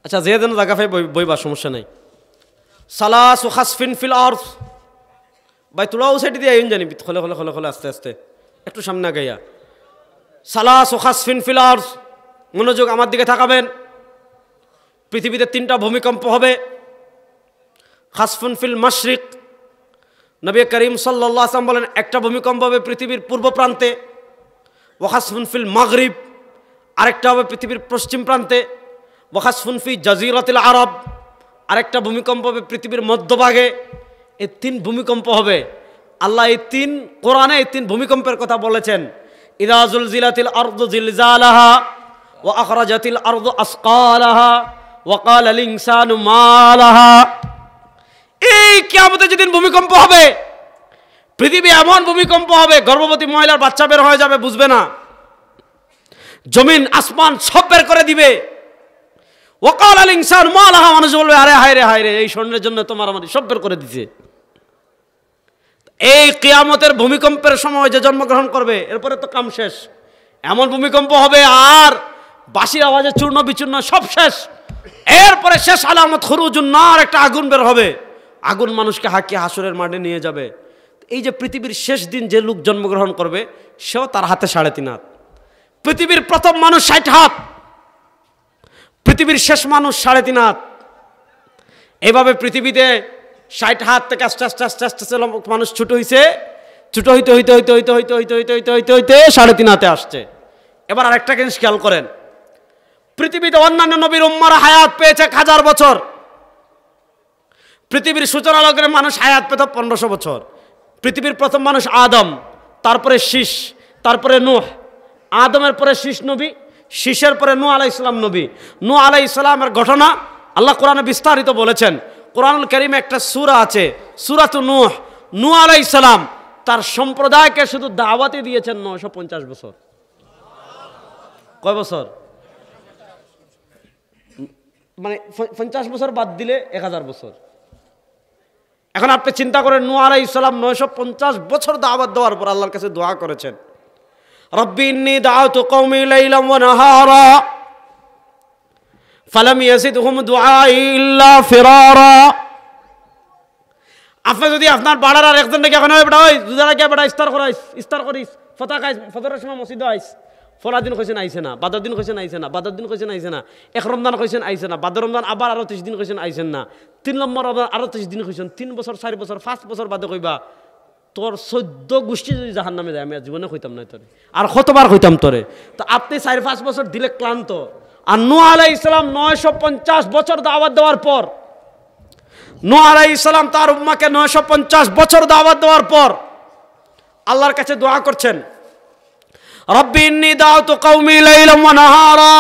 আচ্ছা যে যেন জায়গা পাই বইবা, সমস্যা নাই। সালাসু খাসফিন ফিল আরদ, ভাই তোলাও সাইড দিয়ে আইন জানি, খোলে খোলে খোলে খোলে আস্তে আস্তে একটু সামনে গাইয়া। সালাসু খাসফিন ফিল আরদ, মনোযোগ আমার দিকে তাকাবেন। পৃথিবীতে তিনটা ভূমিকম্প হবে। খাসফুন ফিল মাশরিক, নবী করিম সাল্লাল্লাহু আলাইহি ওয়াসাল্লাম বলেন একটা ভূমিকম্প হবে পৃথিবীর পূর্ব প্রান্তে। ওয়া খাসফুন ফিল মাগরিব, আরেকটা হবে পৃথিবীর পশ্চিম প্রান্তে, ওয়াখাসফুন ফি জাজিরাতিল আরব, আরেকটা ভূমিকম্প হবে পৃথিবীর মধ্যভাগে। এই 3 ভূমিকম্প হবে। আল্লাহ এই 3 কোরআনে এই 3 ভূমিকম্পের কথা বলেছেন। ইযা যুলজিলাতিল আরদু জিলজালাহা ওয়া আখরাজাতিল আরদু আসকালাহা ওয়া ক্বালাল ইনসানু মা লাহা। এই কিয়ামতে যেদিন ভূমিকম্প হবে, পৃথিবী এমন ভূমিকম্প হবে, গর্ভবতী মহিলার বাচ্চা বের হয়ে যাবে, বুঝবে না। জমিন আসমান সব বের করে দিবে। ওয়া ক্বালাল ইনসানু মা লাহা, মানুষ বলবে আরে হায় রে হায় রে, এই স্বর্ণের জন্য তোমার আমার সব বের করে দিছে। এই কিয়ামতের ভূমিকম্পের সময় যে জন্মগ্রহণ করবে, এরপরে তো কাম শেষ। এমন ভূমিকম্প হবে আর বাঁশির আওয়াজে চূর্ণ বিচূর্ণ সব শেষ। এরপরে শেষ আলামত খুরুজুন নার, একটা আগুন বের হবে। আগুন মানুষকে হাঁকিয়ে হাসরের মাঠে নিয়ে যাবে। এই যে পৃথিবীর শেষ দিন যে লোক জন্মগ্রহণ করবে, সেও তার হাতে 3.5 হাত। পৃথিবীর প্রথম মানুষ 60 হাত, পৃথিবীর শেষ মানুষ 3.5 হাত। এইভাবে পৃথিবীতে 60 হাত থেকে আস্তে আস্তে আস্তে আস্তে মানুষ ছোট হইতে হইতে 3.5 হাতে আসছে। এবার আরেকটা জিনিস খেয়াল করেন, পৃথিবীতে অন্যান্য নবীর উম্মারা হায়াত পেয়েছে 1000 বছর। পৃথিবীর সূচনা লগ্নে মানুষ হায়াত পেত 1500 বছর। পৃথিবীর প্রথম মানুষ আদম, তারপরে শীষ, তারপরে নূহ। আদমের পরে শীষ নবী, শীষের পরে নূহ আলাইহিস সালাম নবী। নূহ আলাইহিস সালামের ঘটনা আল্লাহ কোরআনে বিস্তারিত বলেছেন। কোরআনুল কারীমে একটা সূরা আছে, সূরাতুন নূহ। নূহ আলাইহিস সালাম তার সম্প্রদায়কে শুধু দাওয়াতই দিয়েছেন 950 বছর। কয় বছর? মানে 50 বছর বাদ দিলে 1000 বছর। এখন আপনি চিন্তা করেন, নূহ আলাইহিস সালাম 950 বছর দাওয়াত দেওয়ার পর আল্লাহর কাছে দোয়া করেছেন, রব্বি ইন্নী দাআতু কওমি লাইলাম ওয়া নাহারা ফালাম ইয়াজিদহুম দুআই ইল্লা ফিরারা। আপনি যদি আপনার বাড়ার আর একজন ডেকে এখন বেটা ওই দুজারা কে বেটা ইফতার করিস ফতা খাইস, ফজরের সময় মসজিদে আইস। ফলার দিন কইছেন আইছে না, বাদর দিন কইছেন আইছে না, বাদর দিন কইছেন আইছে না, 1 রমজান কইছেন আইছে না, বাদর রমজান আবার আরো 30 দিন কইছেন আইছেন না, 3 নম্বর রমজান আরো 30 দিন কইছেন, 3 বছর 4 বছর 5 বছর বাদে কইবা তোর 14 গোষ্ঠী যদি জাহান্নামে যায়, আমি জীবনে কইতাম না তোরে, আর কতবার কইতাম তোরে। তো আপনি 4-5 বছর দিলে ক্লান্ত। আর নূহ আলাইহিস সালাম 950 বছর দাওয়াত দেওয়ার পর, নূহ আলাইহিস সালাম তার উম্মাহকে 950 বছর দাওয়াত দেওয়ার পর আল্লাহর কাছে দোয়া করছেন, রব্বি ইন্নী দাআতু কওমি লাইলাম ওয়া নাহারা।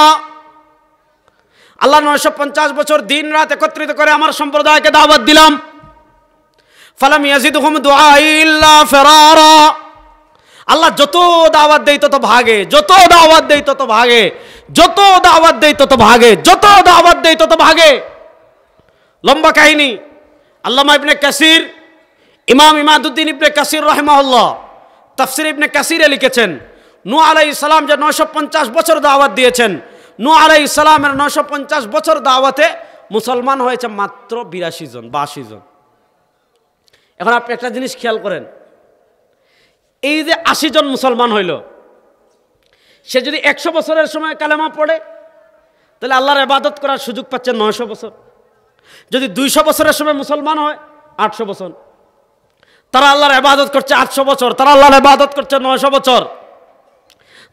আল্লাহ 950 বছর দিন রাত একত্রিত করে আমার সম্প্রদায়কে দাওয়াত দিলাম। ফালাম ইয়াজিদহুম দুআই ইল্লা ফিরারা। আল্লাহ যত দাওয়াত দেই তত ভাগে, যত দাওয়াত দেই তত ভাগে, যত দাওয়াত দেই তত ভাগে, যত দাওয়াত দেই তত ভাগে। লম্বা কাহিনী। আল্লামা ইবনে কাসির, ইমাম ইমাদুদ্দিন ইবনে কাসির রাহিমাহুল্লাহ তাফসীর ইবনে কাসিরে লিখেছেন, নূহ আলাইহিস সালাম যে 950 বছর দাওয়াত দিয়েছেন, নূহ আলাইহিস সালামের 950 বছর দাওয়াতে মুসলমান হয়েছে মাত্র 82 জন, 82 জন। এখন আপনি একটা জিনিস খেয়াল করেন, এই যে 80 জন মুসলমান হইল, সে যদি 100 বছরের সময় কালেমা পড়ে, তাহলে আল্লাহর ইবাদত করার সুযোগ পাচ্ছে 900 বছর। যদি 200 বছরের সময় মুসলমান হয়, 800 বছর। তারা আল্লাহর ইবাদত করছে 800 বছর, তারা আল্লাহর ইবাদত করছে 900 বছর,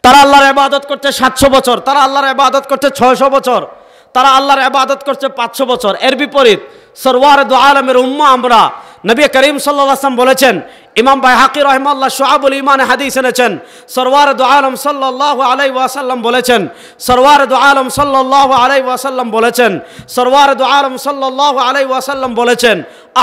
তারা আল্লাহর ইবাদত করছে 700 বছর, তারা আল্লাহর ইবাদত করছে 600 বছর, তারা আল্লাহর ইবাদত করছে 500 বছর। এর বিপরীত সরওয়ারে দু আলমের উম্মাহ আমরা, নবী করিম সাল্লাল্লাহু আলাইহি ওয়াসাল্লাম বলেছেন, ইমাম বাইহাকি রাহিমাহুল্লাহ শুআবুল ঈমানে হাদিস এনেছেন, সরওয়ারে দু আলম সাল্লাল্লাহু আলাইহি ওয়াসাল্লাম বলেছেন, সরওয়ারে দু আলম সাল্লাল্লাহু আলাইহি ওয়াসাল্লাম বলেছেন, সরওয়ারে দু আলম সাল্লাল্লাহু আলাইহি ওয়াসাল্লাম বলেছেন,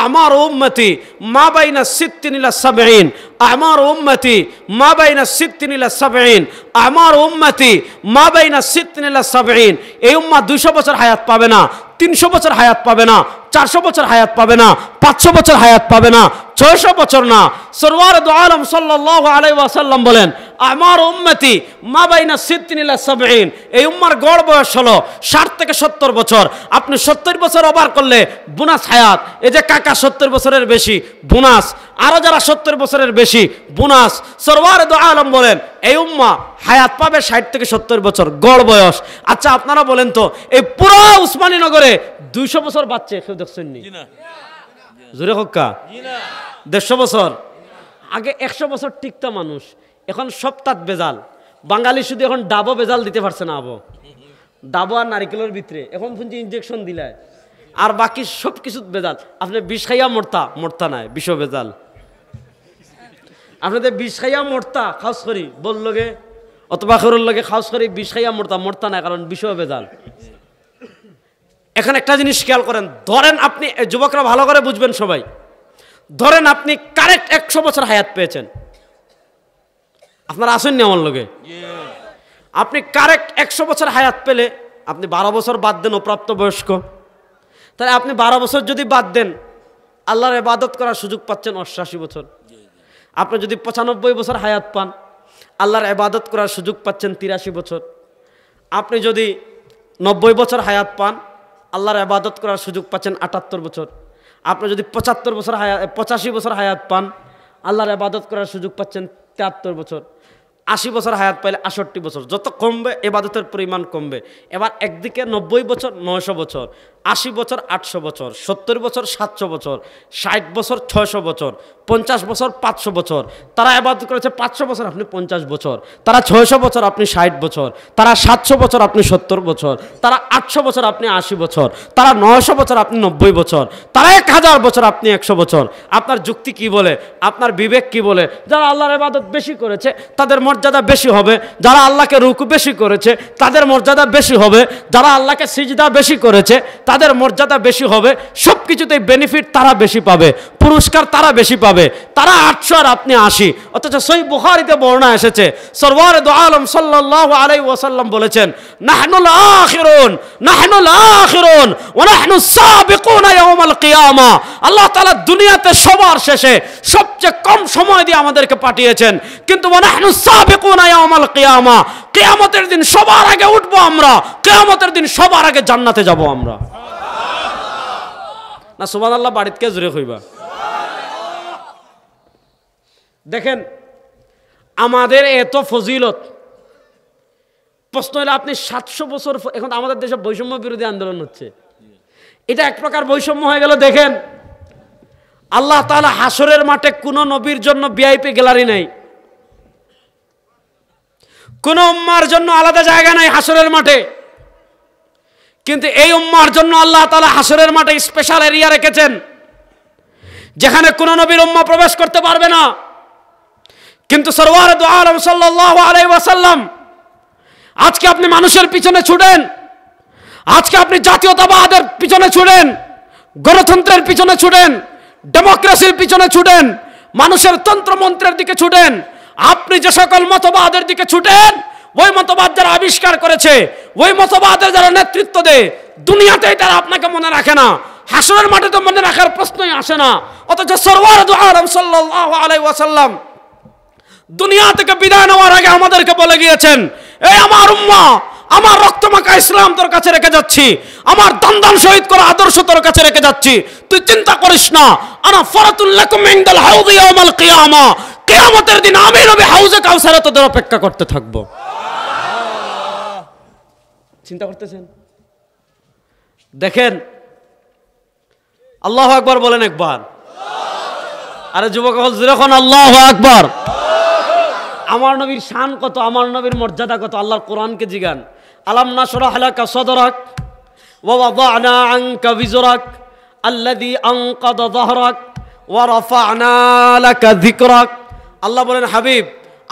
আমার উম্মতি মা বাইনা 60 ইলা 70, আমার উম্মতি মা বাইনা 60 ইলা 70, আমার উম্মতি মা বাইনা 60 ইলা 70। এই উম্মাহ 200 বছর হায়াত পাবে না, 300 বছর হায়াত পাবে না, 400 বছর হায়াত পাবে না, 500 বছর হায়াত পাবে না, 600 বছর না। সরওয়ারে দু আলম সাল্লাল্লাহু আলাইহি ওয়াসাল্লাম বলেন, আমার উম্মতি মা বাইনা 60 ইলা 70। এই উম্মার গড় বয়স হলো 60 থেকে 70 বছর। আপনি 70 বছর ওভার করলে বোনাস হায়াত। এই যে কাকা 70 বছরের বেশি, বোনাস। আরো যারা 70 বছরের বেশি, বোনাস। সরওয়ারে দু আলম বলেন, এই উম্মাহ হায়াত পাবে 60 থেকে 70 বছর গড় বয়স। আচ্ছা আপনারা বলেন তো, এই পুরো উসমানী নগরে 200 বছর বাচ্চা কেউ দেখছেন নি? জোরে হক্কা 150 বছর। আগে 100 বছর টিকতা মানুষ, এখন সব তাত বেজাল। বাঙালি শুধু এখন ডাবো বেজাল দিতে পারছে না, ডাবো আর নারিকেলের ভিতরে এখন শুনছি ইনজেকশন দিলায়, আর বাকি সব কিছু বেজাল। আপনি বিষ খাইয়া মরতা নাই, বিষ বেজাল। আপনাদের বিষ খাইয়া মরতা খাস করি বললগে অথবা খরুর লগে খাস করি বিষ খাইয়া মরতা নাই, কারণ বিষ বেজাল। এখন একটা জিনিস খেয়াল করেন, ধরেন আপনি, যুবকরা ভালো করে বুঝবেন সবাই, ধরেন আপনি কারেক্ট 100 বছর হায়াত পেয়েছেন, আপনারা আসেননি আমার লগে, আপনি কারেক্ট 100 বছর হায়াত পেলে আপনি 12 বছর বাদ দেন অপ্রাপ্ত বয়স্ক, তাহলে আপনি 12 বছর যদি বাদ দেন আল্লাহর ইবাদত করার সুযোগ পাচ্ছেন 88 বছর। আপনি যদি 95 বছর হায়াত পান আল্লাহর ইবাদত করার সুযোগ পাচ্ছেন 83 বছর। আপনি যদি 90 বছর হায়াত পান আল্লাহর ইবাদত করার সুযোগ পাচ্ছেন 78 বছর। আপনি যদি 85 বছর হায়াত পান আল্লাহর ইবাদত করার সুযোগ পাচ্ছেন 73 বছর। 80 বছর হায়াত পাইলে 68 বছর। যত কমবে ইবাদতের পরিমাণ কমবে। এবার একদিকে 90 বছর 900 বছর, 80 বছর 800 বছর, 70 বছর 700 বছর, 60 বছর 600 বছর, 50 বছর 500 বছর। তারা ইবাদত করেছে 500 বছর, আপনি 50 বছর। তারা 600 বছর, আপনি 60 বছর। তারা 700 বছর, আপনি 70 বছর। তারা 800 বছর, আপনি 80 বছর। তারা 900 বছর, আপনি 90 বছর। তারা 1000 বছর, আপনি 100 বছর। আপনার যুক্তি কি বলে? আপনার বিবেক কি বলে? যারা আল্লাহর ইবাদত বেশি করেছে তাদের মর্যাদা বেশি হবে, যারা আল্লাহকে রুকু বেশি করেছে তাদের মর্যাদা বেশি হবে, যারা আল্লাহকে সিজদা বেশি করেছে তাদের মর্যাদা বেশি হবে। সব কিছুতেই বেনিফিট তারা বেশি পাবে, পুরস্কার তারা বেশি পাবে। তারা 800 আর আপনি 80। অথচ সহিহ বুখারীতে বর্ণনা এসেছে, সরওয়ারে দু আলম সাল্লাল্লাহু আলাইহি ওয়াসাল্লাম বলেছেন, নাহনুল আখিরুন ওয়া নাহনুস সাবিকুনা ইয়াউমাল কিয়ামা। আল্লাহ তাআলা দুনিয়াতে সবার শেষে সবচেয়ে কম সময় দিয়ে আমাদেরকে পাঠিয়েছেন, কিন্তু ওয়া নাহনুস সাবিকুনা ইয়াউমাল কিয়ামা, কিয়ামতের দিন সবার আগে উঠবো আমরা, কিয়ামতের দিন সবার আগে জান্নাতে যাব আমরা। না সুবহানাল্লাহ বাড়িতে জোরে কইবা। দেখেন আমাদের এত ফজিলত, প্রশ্ন হলো আপনি 700 বছর, এখন আমাদের দেশে বৈষম্য বিরোধী আন্দোলন হচ্ছে, এটা এক প্রকার বৈষম্য হয়ে গেল। দেখেন আল্লাহ তাআলা হাসরের মাঠে কোন নবীর জন্য ভিআইপি গ্যালারি নাই, কোন উম্মার জন্য আলাদা জায়গা নাই হাসরের মাঠে, কিন্তু এই উম্মার জন্য আল্লাহ তাআলা হাসরের মাঠে স্পেশাল এরিয়া রেখেছেন যেখানে কোন নবীর উম্মাহ প্রবেশ করতে পারবে না। কিন্তু সরওয়ারে দু আলম সাল্লাল্লাহু আলাইহি ওয়াসাল্লাম, আজকে আপনি মানুষের পিছনে ছুটেন, আজকে আপনি জাতীয়তাবাদের পিছনে ছুটেন, গণতন্ত্রের পিছনে ছুটেন, ডেমোক্রেসির পিছনে ছুটেন, মানুষের তন্ত্রমন্ত্রের দিকে ছুটেন, আপনি যে সকল মতবাদের দিকে ছুটেন, ওই মতবাদ যারা আবিষ্কার করেছে, ওই মতবাদের যারা নেতৃত্ব দেয়, দুনিয়াতেই তারা আপনাকে মনে রাখে না, হাসরের মাঠে তো মনে রাখার প্রশ্নই আসে না। অথচ সরওয়ারে দু আলম সাল্লাল্লাহু আলাইহি ওয়াসাল্লাম দুনিয়া থেকে বিদায় নেওয়ার আগে আমাদেরকে বলে গিয়েছেন, এই আমার উম্মাহ, আমার রক্তমাখা ইসলাম তোর কাছে রেখে যাচ্ছি, আমার দান শহীদ করা আদর্শ তোর কাছে রেখে যাচ্ছি, তুই চিন্তা করিস না, আনা ফারাতুল লাকুম ইনদাল হাউযি ইয়াউমাল কিয়ামা, কিয়ামতের দিন আমি নবী হাউজে কাউসারে তোদের অপেক্ষা করতে থাকব। চিন্তা করতেছেন? দেখেন আল্লাহু আকবার বলেন একবার। আরে যুবক হল যখন আল্লাহু আকবার। আমার নবীর শান কত, আমার নবীর মর্যাদা কত, আল্লাহর কোরআনকে জিগান। আলাম নাশরাহ লাকা সাদরাক ওয়া ওয়াদানা আনকা বিজরাক আল্লাযী আনকাযা যাহরাক ওয়া রাফা'না লাকা যিকরাক। আল্লাহ বলেন, হাবিব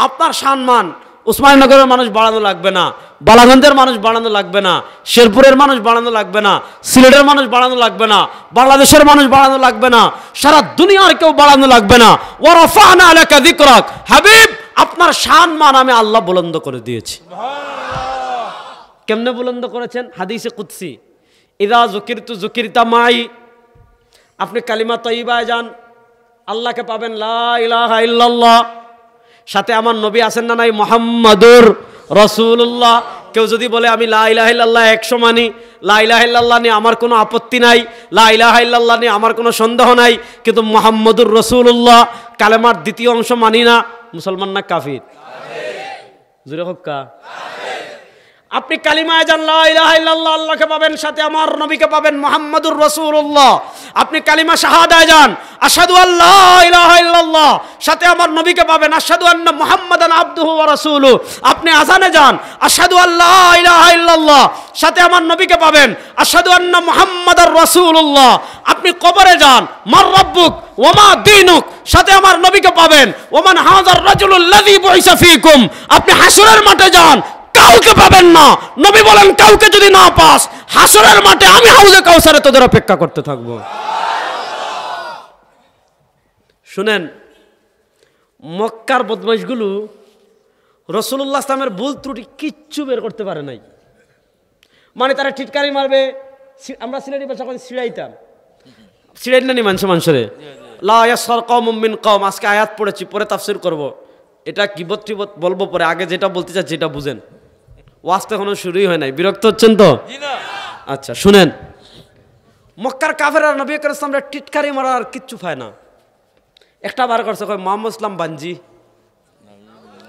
আপনার সম্মান উসমানীনগরের মানুষ বাড়ানো লাগবে না, বালাগঞ্জের মানুষ বাড়ানো লাগবে না, শেরপুরের মানুষ বাড়ানো লাগবে না, সিলেটের মানুষ বাড়ানো লাগবে না, বাংলাদেশের মানুষ বাড়ানো লাগবে না, সারা দুনিয়ার কেউ বাড়ানো লাগবে না। ওয়া রাফা'না লাকা যিকরাক, হাবিব আপনার সম্মান আমি আল্লাহ বুলন্দ করে দিয়েছি। কেমনে বুলন্দ করেছেন? হাদিসে কুদসি, ইযা যুকিরতু যুকিরতা মাই। আপনি কালিমা তয়্যিবায় যান, আল্লাহকে পাবেন, লা ইলাহা ইল্লাল্লাহ, সাথে আমার নবী আছেন না নাই, মুহাম্মাদুর রাসূলুল্লাহ। কেউ যদি বলে আমি লা ইলাহা ইল্লাল্লাহ 100 মানি, লা ইলাহা ইল্লাল্লাহ নিয়ে আমার কোনো আপত্তি নাই, লা ইলাহা ইল্লাল্লাহ নিয়ে আমার কোনো সন্দেহ নাই, কিন্তু মুহাম্মাদুর রাসূলুল্লাহ কালেমার দ্বিতীয় অংশ মানি না, মুসলমান না কাফির? জোরে হোক কা। আপনি কালিমায় যান লা ইলাহা ইল্লাল্লাহ, আল্লাহকে পাবেন, সাথে আমার নবীকে পাবেন মুহাম্মাদুর রাসূলুল্লাহ। আপনি কালিমা শাহাদায় যান আশহাদু আল্লা ইলাহা ইল্লাল্লাহ, সাথে আমার নবীকে পাবেন আশহাদু আন্না মুহাম্মাদান আবদুহু ওয়া রাসূলুহু। আপনি আযানে যান আশহাদু আল্লা ইলাহা ইল্লাল্লাহ, সাথে আমার নবীকে পাবেন আশহাদু আন্না মুহাম্মাদার রাসূলুল্লাহ। আপনি কবরে যান মার রাব্বুক ওয়া মা দীনুক, সাথে আমার নবীকে পাবেন ওমান হাযার রাজুলুল লাযী বুইসা ফীকুম। আপনি হাসরের মাঠে যান, কাউকে পাবেন না। নবী বলেন কাউকে যদি না পাস, হাসরের মাঠে আমি হাউজে কাউসারে তোদের অপেক্ষা করতে থাকবো। শুনেন, মক্কার বদমাইশগুলো রাসূলুল্লাহ সাল্লামের ভুল ত্রুটি কিচ্ছু বের করতে পারে নাই। মানে তারা টিটকারি মারবে, আমরা সিলেটি ভাষা করে ছিড়াইতাম, ছিড়াই না নি মানুষরে লা ইয়াসখার কওমুম মিন কওম। আজকে আয়াত পড়েছি, পরে তাফসীর করব। এটা কিবত টিবত বলবো পরে, আগে যেটা বলতে চাচ্ছি যেটা বুঝেন। ওয়াজ তো এখনো শুরুই হয় নাই, বিরক্ত হচ্ছেন তো? আচ্ছা শুনেন, মক্কার কাফেররা নবী করিম সাল্লাল্লাহু আলাইহি ওয়াসাল্লামের টিটকারি মারার কিচ্ছু পায় না। একটা বার করছে, কয় মুহাম্মদ ইসলাম বানজি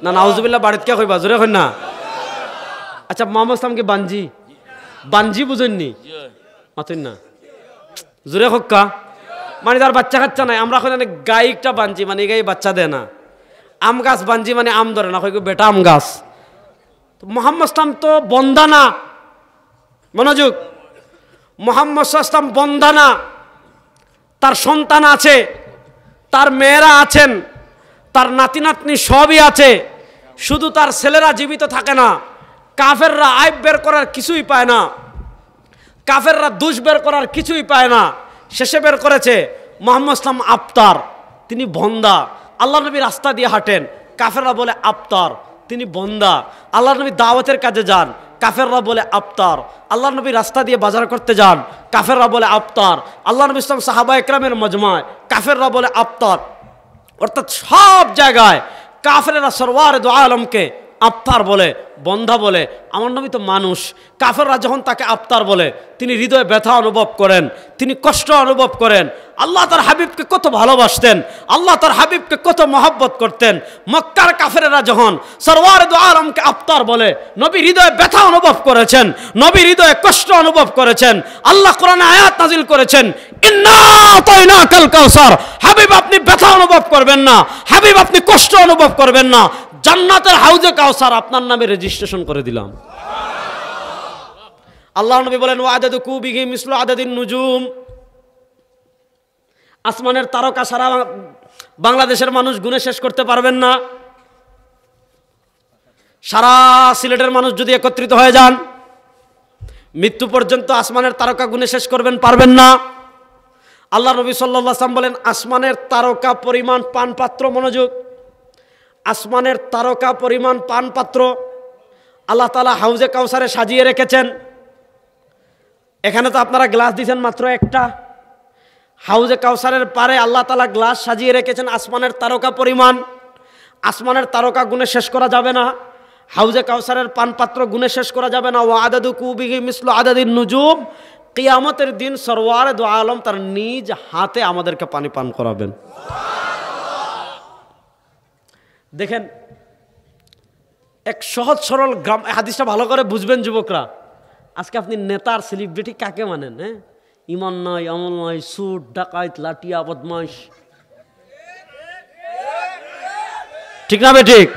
না, নাউজুবিল্লাহ বাড়িতে কে কইবা, জোরে কই না। আচ্ছা মুহাম্মদ ইসলাম কি বানজি? বানজি বুঝেননি? মাতুন না, জোরে হক্কা। মানে তার বাচ্চা কাচ্চা নাই, আমরা কই গায়িকটা বানজি, মানে গাই বাচ্চা দেয় না। আম গাছ বানজি মানে আম ধরে না, কই বেটা আম গাছ। মুহাম্মদ ইসলাম তো বন্দা না, মনোযোগ, মুহাম্মদ ইসলাম বন্দা না। তার সন্তান আছে, তার মেয়েরা আছেন, তার নাতি নাতনি সবই আছে, শুধু তার ছেলেরা জীবিত থাকে না। কাফেররা আইব বের করার কিছুই পায় না, কাফেররা দুষ বের করার কিছুই পায় না। শেষে বের করেছে মুহাম্মদ ইসলাম আফতার, তিনি বন্দা। আল্লাহ নবী রাস্তা দিয়ে হাঁটেন, কাফেররা বলে আফতার, তিনি বন্দা। আল্লাহ নবী দাওয়াতের কাজে যান, কাফেররা বলে আফতার। আল্লাহ নবী রাস্তা দিয়ে বাজার করতে যান, কাফেররা বলে আফতার। আল্লাহ নবী ইসলাম সাহাবা একরামের মজমায়, কাফেররা বলে আফতার। অর্থাৎ সব জায়গায় কাফেররা সরওয়ার দু আলমকে আফতার বলে, বন্ধা বলে। আমার নবী তো মানুষ, কাফেররা যখন তাকে আফতার বলে, তিনি হৃদয়ে ব্যথা অনুভব করেন, তিনি কষ্ট অনুভব করেন। আল্লাহ তার হাবিবকে কত ভালোবাসতেন, আল্লাহ তার হাবিবকে কত মহব্বত করতেন। মক্কার কাফেরেরা যখন সরওয়ার দু আলমকে আফতার বলে, নবী হৃদয়ে ব্যথা অনুভব করেছেন, নবী হৃদয়ে কষ্ট অনুভব করেছেন। আল্লাহ কোরআনে আয়াত নাজিল করেছেন, ইন্না আতাইনাকাল কাউসার। হাবিব আপনি ব্যথা অনুভব করবেন না, হাবিব আপনি কষ্ট অনুভব করবেন না, জান্নাতের হাউজে কাউসার আপনার নামে রেজিস্ট্রেশন করে দিলাম। আল্লাহ নবী বলেন ওয়াদাদু কুবিহি মিসলু আদাদিন নুজুম। আসমানের তারকা সারা বাংলাদেশের মানুষ গুণে শেষ করতে পারবেন না। সারা সিলেটের মানুষ যদি একত্রিত হয়ে যান, মৃত্যু পর্যন্ত আসমানের তারকা গুণে শেষ করবেন পারবেন না। আল্লাহ নবী সাল্লাল্লাহু আলাইহি ওয়াসাল্লাম বলেন আসমানের তারকা পরিমাণ পানপাত্র, মনোযোগ, আসমানের তারকা পরিমাণ পানপাত্র আল্লাহ তাআলা হাউজে কাউসারে সাজিয়ে রেখেছেন। এখানে তো আপনারা গ্লাস দিয়েছেন মাত্র একটা, হাউজে কাউসারের পারে আল্লাহ তাআলা গ্লাস সাজিয়ে রেখেছেন আসমানের তারকা পরিমাণ। আসমানের তারকা গুণে শেষ করা যাবে না, হাউজে কাউসারের পানপাত্র গুণে শেষ করা যাবে না। ওয়া আদাদু কুবিহি মিসলু আদাদিন নুজুম। কিয়ামতের দিন সরওয়ার দু আলম তার নিজ হাতে আমাদেরকে পানি পান করাবেন। দেখেন, এক সহজ সরল গ্রাম, হাদিসটা ভালো করে বুঝবেন যুবকরা। আজকে আপনি নেতার সেলিব্রিটি কাকে মানেন? হ্যাঁ, ইমান নয়, আমল নয়, সুট, ডাকাইত, লাঠিয়া, বদমাইশ, ঠিক না? ঠিক।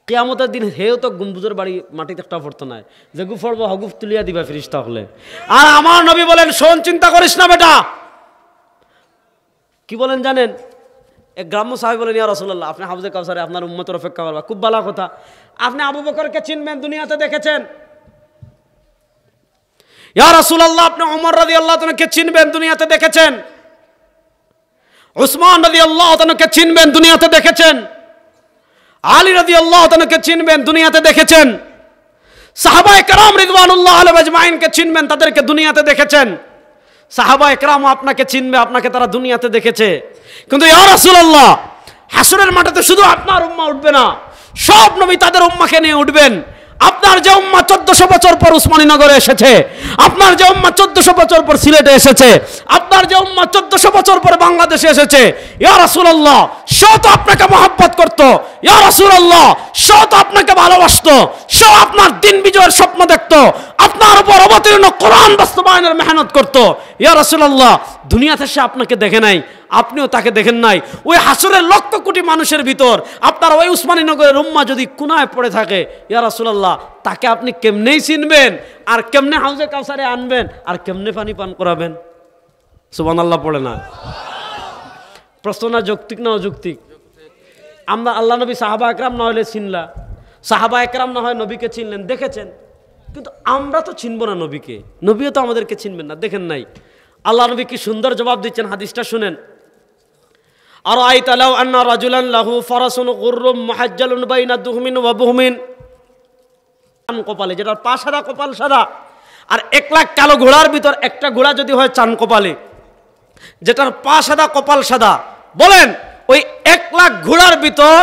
কিয়ামতের দিন হেও তো গম্বুজের বাড়ি মাটিতে একটা পড়তো না, যে গু ফড়ব হগুফ তুলিয়া দিবা ফেরেশতা হলে। আর আমার নবী বলেন শোন, চিন্তা করিস না বেটা। কি বলেন জানেন? এক গ্রাম্য সাহাবী বলেন ইয়া রাসূলুল্লাহ, আপনি হাউজে কাউসারে আপনার উম্মতের অপেক্ষা করবা, খুব ভালো কথা। আপনি আবু বকরকে চিনবেন, দুনিয়াতে দেখেছেন। ইয়া রাসূলুল্লাহ, আপনি ওমর রাদিয়াল্লাহু তাআলাকে চিনবেন, দুনিয়াতে দেখেছেন। উসমান রাদিয়াল্লাহু তাআলাকে চিনবেন, দুনিয়াতে দেখেছেন। আলী রাদিয়াল্লাহু তাআলাকে চিনবেন, দুনিয়াতে দেখেছেন। সাহাবায়ে কেরাম রিদওয়ানুল্লাহ আলাইহিম আজমাইনকে চিনবেন, তাদেরকে দুনিয়াতে দেখেছেন। সাহাবায়ে কেরাম আপনাকে চিনবে, আপনাকে তারা দুনিয়াতে দেখেছে। কিন্তু ইয়া রাসূলুল্লাহ, হাসরের মাঠে শুধু আপনার উম্মাহ উঠবে না, সব নবী তাদের উম্মাহকে নিয়ে উঠবেন। আপনার যে উম্মাহ 1400 বছর পর উসমানীনগরে এসেছে, আপনার যে উম্মাহ 1400 বছর পর সিলেটে এসেছে, আপনার যে উম্মাহ 1400 বছর পর বাংলাদেশে এসেছে, ইয়া রাসূলুল্লাহ, সেও তো আপনাকে মহব্বত করতো, ইয়া রাসূলুল্লাহ সেও তো আপনাকে ভালোবাসতো, সেও আপনার দিন বিজয়ের স্বপ্ন দেখতো, আপনার উপর অবতীর্ণ কোরআন বাস্তবায়নের মেহনত করতো। ইয়া রাসূলুল্লাহ দুনিয়াতে সে আপনাকে দেখে নাই, আপনিও তাকে দেখেন নাই। ওই হাসরের লক্ষ কোটি মানুষের ভিতর আপনার ওই উসমানীনগরের উম্মাহ যদি কুনায় পড়ে থাকে, ইয়া রাসূলুল্লাহ তাকে আপনি কেমনেই চিনবেন, আর কেমনে হাউজে কাউসারে আনবেন, আর কেমনে পানি পান করাবেন? সুবহানাল্লাহ পড়ে না? প্রশ্ন না যৌক্তিক না অযৌক্তিক? আমরা আল্লাহ নবী সাহাবা একরাম না হলে চিনলা, সাহাবা একরাম না হয় নবীকে চিনলেন, দেখেছেন, কিন্তু আমরা তো চিনব না নবীকে, নবীও তো আমাদেরকে চিনবেন না, দেখেন নাই। আল্লাহ নবী কি সুন্দর জবাব দিচ্ছেন, হাদিসটা শুনেন। আর আইতালাউ আন্না রাজুলান লাহু ফারাসুন গুররুম মুহাজ্জালুন বাইনা দুহমিন ওয়া বুহমিন, চান কপালে, যেটার পা সাদা কপাল সাদা, আর 1 লাখ কালো ঘোড়ার ভিতর একটা ঘোড়া যদি হয় চান কপালে, যেটার পা সাদা কপাল সাদা, বলেন ওই 1 লাখ ঘোড়ার ভিতর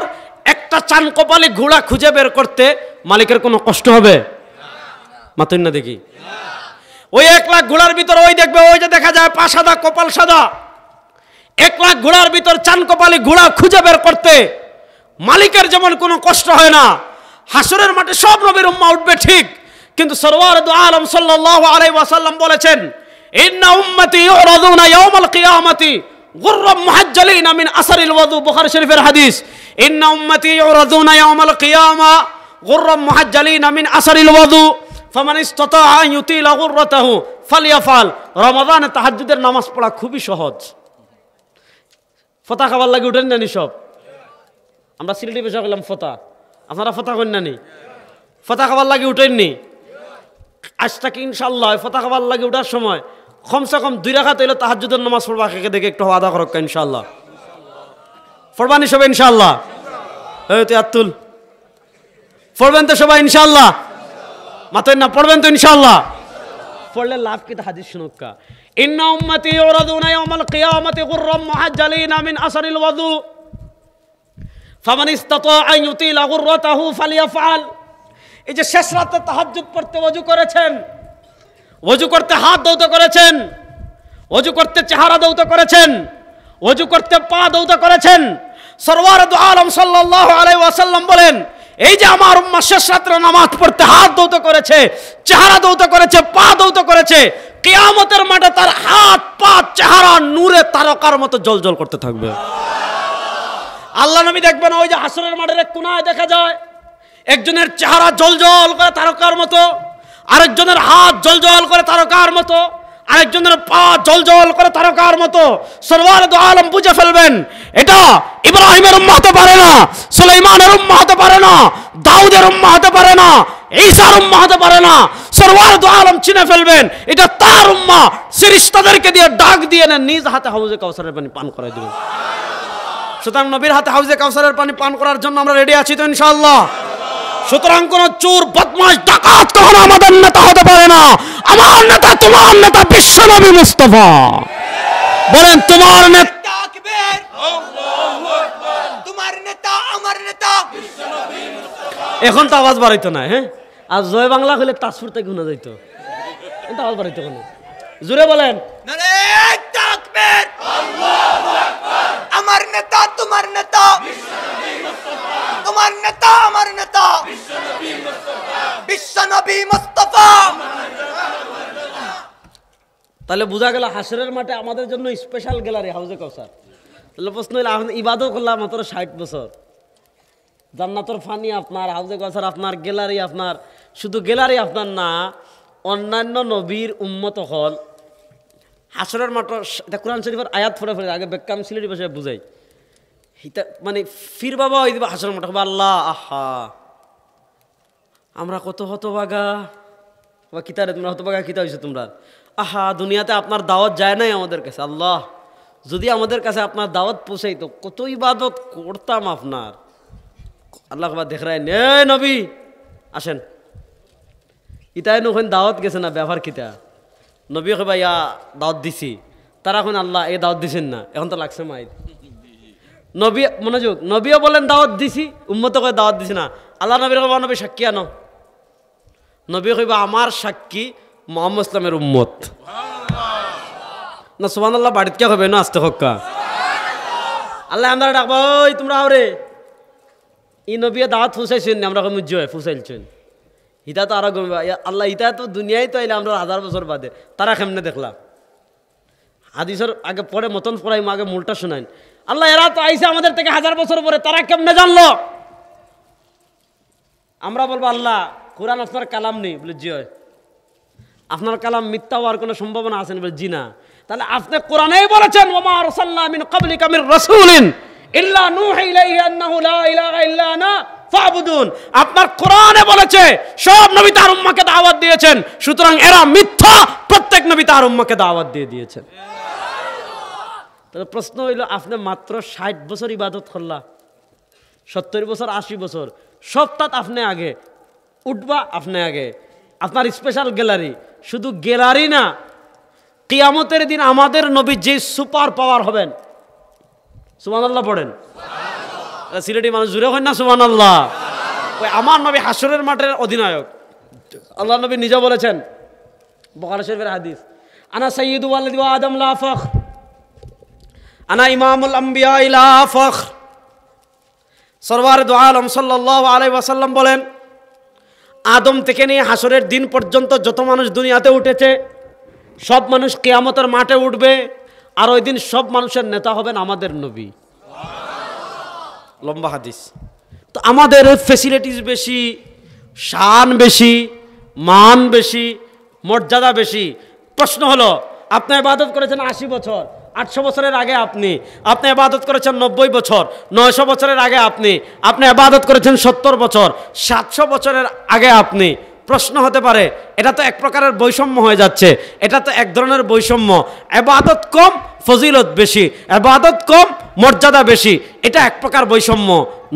একটা চান কপালে ঘোড়া খুঁজে বের করতে মালিকের কোনো কষ্ট হবে? মাতুন না দেখি। ওই 1 লাখ ঘোড়ার ভিতর ওই দেখবে, ওই যে দেখা যায় পা সাদা কপাল সাদা, 1 লাখ ঘোড়ার ভিতর চান কপালে ঘোড়া খুঁজে বের করতে মালিকের যেমন কোনো কষ্ট হয় না। হাসরের মাঠে সব নবীর উম্মাহ উঠবে ঠিক, কিন্তু সরওয়ার দু আলম সাল্লাল্লাহু আলাইহি ওয়াসাল্লাম বলেছেন, ইন্না উম্মতি ইউরাদুনা ইয়াউমাল কিয়ামাতি গুররাম মুহাজ্জালিনা মিন আসারিল ওযু, বুখারী শরীফের হাদিস। ইন্না উম্মতি ইউরাদুনা ইয়াউমাল কিয়ামা গুররাম মুহাজ্জালিনা মিন আসারিল ওযু ফামান ইসতাতা আন ইউতিলা গুররাতাহু ফালইয়াফআল। রমাদানে তাহাজ্জুদের নামাজ পড়া খুবই সহজ। ফতা খাবার লাগে উঠেন নানি সব? আমরা সিলেটি ভাষা বললাম ফতা, আপনারা ফতা করেন নানি? ফতা খাবার লাগে উঠেননি? আজ থেকে ইনশাআল্লাহ ফতা খাবার লাগে উঠার সময় কমসে কম 2 রাকাত হইলো তাহাজ্জুদের নামাজ পড়বা, একে দেখে একটু আদা করক ইনশাআল্লাহ। পড়বানি সবাই ইনশাআল্লাহ? এই তো আতুল পড়বেন তো সবাই ইনশাআল্লাহ? মাথায় না পড়বেন তো ইনশাআল্লাহ? পড়লে লাভ কি? হাদিস শুনুকা, ইন্না উম্মতি ইউরাদুনা ইয়াউমাল কিয়ামাতি গুররাম মুহাজ্জালিনা মিন আসারিল ওযু ফামান ইসতাতা আন ইউতিলা গুররাতাহু ফালইয়াফআল। এই যে শেষ রাতে তাহাজ্জুদ পড়তে ওযু করেছেন, ওযু করতে হাত দৌত করেছেন, ওযু করতে চেহারা দৌত করেছেন, ওযু করতে পা দৌত করেছেন, সরওয়ার দু আলম সাল্লাল্লাহু আলাইহি ওয়াসাল্লাম বলেন, এই যে আমার উম্মাহ শেষ রাতে নামাজ পড়তে হাত দৌত করেছে, চেহারা দৌত করেছে, পা দৌত করেছে, কিয়ামতের মাঠে তার হাত পা চেহারা নূরে তারকার মতো জ্বলজ্বল করতে থাকবে। আল্লাহ নবী দেখবেন ওই যে হাসরের মাঠের এক কোণায় দেখা যায় একজনের চেহারা জ্বলজ্বল করে তারকার মতো, আরেকজনের হাত জ্বলজ্বল করে তারকার মতো, আরেকজনের পা জ্বলজ্বল করে তারকার মতো। সরওয়ার দু আলম বুঝে ফেলবেন এটা ইব্রাহিমের উম্মাহ হতে পারে না, সুলাইমানের উম্মাহ হতে পারে না, দাউদের উম্মাহ হতে পারে না, ঈসার উম্মাহ হতে পারে না। সরওয়ার দু আলম চিনে ফেলবেন এটা তার উম্মাহ। ফেরেশতাদেরকে দিয়ে ডাক দিয়ে না নিজ হাতে হাউজে কাউসারের পানি পান করাই দিবেন। সুতরাং নবীর হাতে হাউজে কাউসারের পানি পান করার জন্য আমরা রেডি আছি তো ইনশাআল্লাহ? সুতরাং কোন চোর বদমাশ ডাকাত কখনো আমাদের নেতা হতে পারে না। আমার নেতা তোমার নেতা বিশ্বনবী মুস্তাফা। বলেন তোমার নেতা, তোমার নেতা আমার নেতা বিশ্বনবী মুস্তাফা। এখন তো আওয়াজ বাড়াইতো না। হ্যাঁ, আর জয় বাংলা হইলে তাসফুর থেকে গুনা যাইত, কিন্তু আওয়াজ বাড়াইতো কেন? জোরে বলেন নারে তাকবীর, আল্লাহু আকবার। আমার নেতা তোমার নেতা বিশ্বনবী মুস্তাফা, তোমার নেতা আমার নেতা বিশ্বনবী মুস্তাফা, বিশ্বনবী মুস্তাফা। তাহলে বোঝা গেল হাসরের মাঠে আমাদের জন্য স্পেশাল গ্যালারি হাউজে কাউসার। তাহলে প্রশ্ন হইলে এখন ইবাদত করলাম মাত্র 60 বছর, জান্নাতুর ফানি আপনার, হাউজে কাউসার আপনার, গ্যালারি আপনার। শুধু গ্যালারি আপনার না, অন্যান্য নবীর উম্মত হল হাসরের মাঠ। কোরআন শরীফের আয়াত ফোড়ে ফোড়ে আগে বেকাম সিলেটি ভাষায় বুঝাই, মানে ফির বাবা ওই দিবা হাসরের মাঠ হবে আল্লাহ, আহা আমরা কত হতভাগা, বা কিতারে তোমরা হতভাগা কিতা হয়েছে তোমরা, আহা দুনিয়াতে আপনার দাওয়াত যায় নাই আমাদের কাছে। আল্লাহ যদি আমাদের কাছে আপনার দাওয়াত পৌঁছাইতো কত ইবাদত করতাম আপনার। আল্লাহ দেখ রায় নে নবী আসেন, ইতাই নখন দাওয়াত গেছে না ব্যবহার কিতা, নবী কবা ইয়া দাওয়াত দিছি, তারা এখন আল্লাহ এই দাওয়াত দিছেন না, এখন তো লাগছে মাইর। নবী মনোযোগ, নবীও বলেন দাওয়াত দিছি, উম্মত কয়ে দাওয়াত দিছি না। আল্লাহ নবীর কবা নবী সাক্ষী আনো, নবী কইবা আমার সাক্ষী মুহাম্মদ ইসলামের উম্মত না। সুবহানাল্লাহ বাড়িতে কে হবে না আসতে হক্কা আল্লাহ আমরা ডাকবো, ওই তোমরা আরে ই নবিয়া দাওয়াত ফুসাইছেন না, আমরা মুজ্জ হয় ফুসাইলছেন ইটা তো আরো গমবা। আল্লাহ ইটা তো দুনিয়ায় তো আইলে আমরা 1000 বছর বাদে, তারা কেমনে দেখলাম? হাদিসের আগে পরে মতন পড়াই আগে মূলটা শোনাইন। আল্লাহ এরা তো আইসে আমাদের থেকে 1000 বছর পরে, তারা কেমনে জানলো? আমরা বলবো আল্লাহ কোরআন আপনার কালাম নেই, বলে জি হয়। আপনার কালাম মিথ্যা হওয়ার কোনো সম্ভাবনা আছে না? বলে জি না। তাহলে আপনি কোরআনেই বলেছেন ওমা আরসালনা মিন ক্বাবলিকা মির রাসূলিন ইল্লা নূহী ইলাইহি আন্নাহু লা ইলাহা ইল্লা আনা ফাবুদুন। আপনার কোরআনে বলেছে সব নবী তার উম্মতকে দাওয়াত দিয়েছেন, সুতরাং এরা মিথ্যা, প্রত্যেক নবী তার উম্মতকে দাওয়াত দিয়ে দিয়েছেন। তাহলে প্রশ্ন হইল, আপনি মাত্র 60 বছর ইবাদত করলা, 70 বছর 80 বছর সবটাত আপনি আগে উঠবা, আপনি আগে আপনার স্পেশাল গ্যালারি। শুধু গ্যালারি না, কিয়ামতের দিন আমাদের নবী যে সুপার পাওয়ার হবেন, সুবহানাল্লাহ পড়েন। সিলেটি মানুষ জুড়ে হয় না সুবহানাল্লাহ। ওই আমার নবী হাসরের মাঠের অধিনায়ক। আল্লাহ নবী নিজে বলেছেন, বুখারী শরীফের হাদিস, আনা সাইয়্যিদু ওয়ালাদি আদম লা ফখর, আনা ইমামুল আম্বিয়া লা ফখর। সরওয়ারে দু আলম সাল্লাল্লাহু আলাইহি ওয়াসাল্লাম বলেন, আদম থেকে নিয়ে হাসরের দিন পর্যন্ত যত মানুষ দুনিয়াতে উঠেছে সব মানুষ কিয়ামতের মাঠে উঠবে, আর ওই দিন সব মানুষের নেতা হবেন আমাদের নবী। লম্বা হাদিস। তো আমাদের ফেসিলিটিস বেশি, শান বেশি, মান বেশি, মর্যাদা বেশি। প্রশ্ন হলো, আপনি ইবাদত করেছেন 80 বছর, 800 বছরের আগে আপনি ইবাদত করেছেন 90 বছর, 900 বছরের আগে আপনি ইবাদত করেছেন 70 বছর, 700 বছরের আগে আপনি। প্রশ্ন হতে পারে, এটা তো এক প্রকারের বৈষম্য হয়ে যাচ্ছে, এটা তো এক ধরনের বৈষম্য। ইবাদত কম, ফজিলত বেশি, ইবাদত কম, মর্যাদা বেশি, এটা এক প্রকার বৈষম্য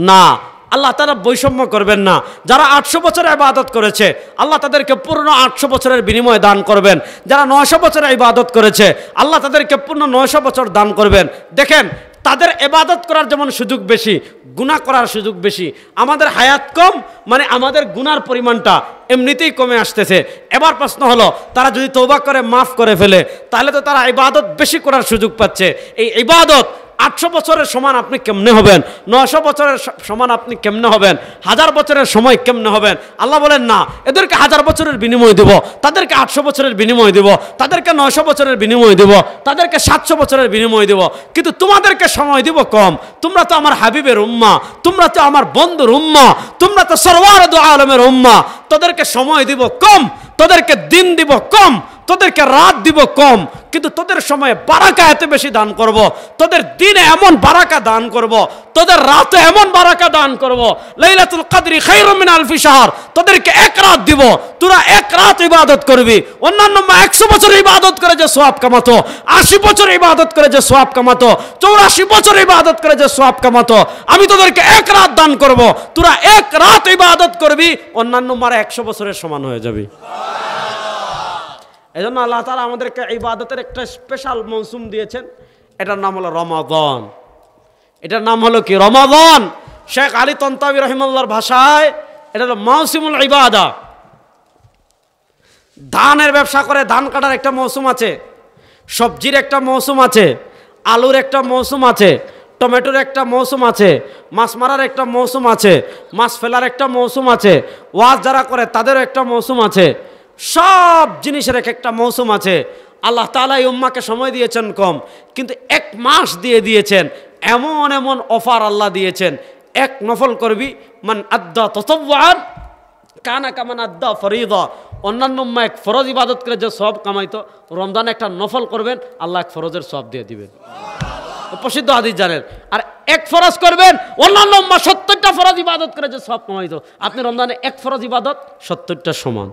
না। আল্লাহ তারা বৈষম্য করবেন না। যারা 800 বছরের ইবাদত করেছে আল্লাহ তাদেরকে পূর্ণ 800 বছরের বিনিময় দান করবেন। যারা 900 বছরের ইবাদত করেছে আল্লাহ তাদেরকে পূর্ণ 900 বছর দান করবেন। দেখেন, তাদের ইবাদত করার যেমন সুযোগ বেশি, গুনাহ করার সুযোগ বেশি। আমাদের হায়াত কম, মানে আমাদের গুনার পরিমাণটা এমনিতেই কমে আসতেছে। এবার প্রশ্ন হলো, তারা যদি তওবা করে মাফ করে ফেলে তাহলে তো তারা ইবাদত বেশি করার সুযোগ পাচ্ছে। এই ইবাদত 800 বছরের সমান আপনি কেমনে হবেন? 900 বছরের সমান আপনি কেমনে হবেন? 1000 বছরের সময় কেমনে হবেন? আল্লাহ বলেন না, এদেরকে 1000 বছরের বিনিময় দেব, তাদেরকে 800 বছরের বিনিময় দেব, তাদেরকে 900 বছরের বিনিময় দেব, তাদেরকে 700 বছরের বিনিময় দেব, কিন্তু তোমাদেরকে সময় দিব কম। তোমরা তো আমার হাবিবের উম্মা, তোমরা তো আমার বন্ধুর উম্মা, তোমরা তো সরওয়ারে দু আলমের উম্মা। তোদেরকে সময় দিব কম, তোদেরকে দিন দিব কম, তোদেরকে রাত দিব কম, কিন্তু তোদের সময়ে বারাকা এত বেশি দান করব, তোদের দিনে এমন বারাকা দান করব, তোদের রাতে এমন বারাকা দান করব। লাইলাতুল কদরি খায়রুম মিন আলফি শাহর। তোদেরকে এক রাত দিব, তোরা এক রাত ইবাদত করবি। অন্যান্য 100 বছর ইবাদত করে যে সওয়াব কামাতো, 80 বছর ইবাদত করে যে সওয়াব কামাতো, 84 বছর ইবাদত করে যে সওয়াব কামাতো, আমি তোদেরকে এক রাত দান করব। তোরা এক রাত ইবাদত করবি, অন্যান্য 100 বছরের সমান হয়ে যাবে। এই জন্য আল্লাহ তাআলা আমাদেরকে ইবাদতের একটা স্পেশাল মৌসুম দিয়েছেন, এটার নাম হলো রমাদান। এটার নাম হলো কি? রমাদান। শেখ আলী তন্তাবী রহিমাহুল্লাহর ভাষায় এটা হলো মৌসুমুল ইবাদা। ধানের ব্যবসা করে ধান কাটার একটা মৌসুম আছে, সবজির একটা মৌসুম আছে, আলুর একটা মৌসুম আছে, টমেটোর একটা মৌসুম আছে, মাছ মারার একটা মৌসুম আছে, মাছ ফেলার একটা মৌসুম আছে, ওয়াজ যারা করে তাদেরও একটা মৌসুম আছে। সব জিনিসের এক একটা মৌসুম আছে। আল্লাহ তাআলা এই উম্মাকে সময় দিয়েছেন কম, কিন্তু 1 মাস দিয়ে দিয়েছেন। এমন এমন অফার আল্লাহ দিয়েছেন, এক নফল করবি, মান আদ্দা তাতাওয়ান কানা কামান আদ্দা ফরিদা। অন্যান্য উম্মা এক ফরজ ইবাদত করে যে সওয়াব কামাইতো, রমজানে একটা নফল করবেন, আল্লাহ এক ফরজের সওয়াব দিয়ে দিবেন। প্রসিদ্ধ হাদিস জানেন। আর এক ফরজ করবেন, অন্যান্য উম্মা 70টা ফরজ ইবাদত করে যে সওয়াব কামাইতো, আপনি রমজানে এক ফরজ ইবাদত 70টা সমান।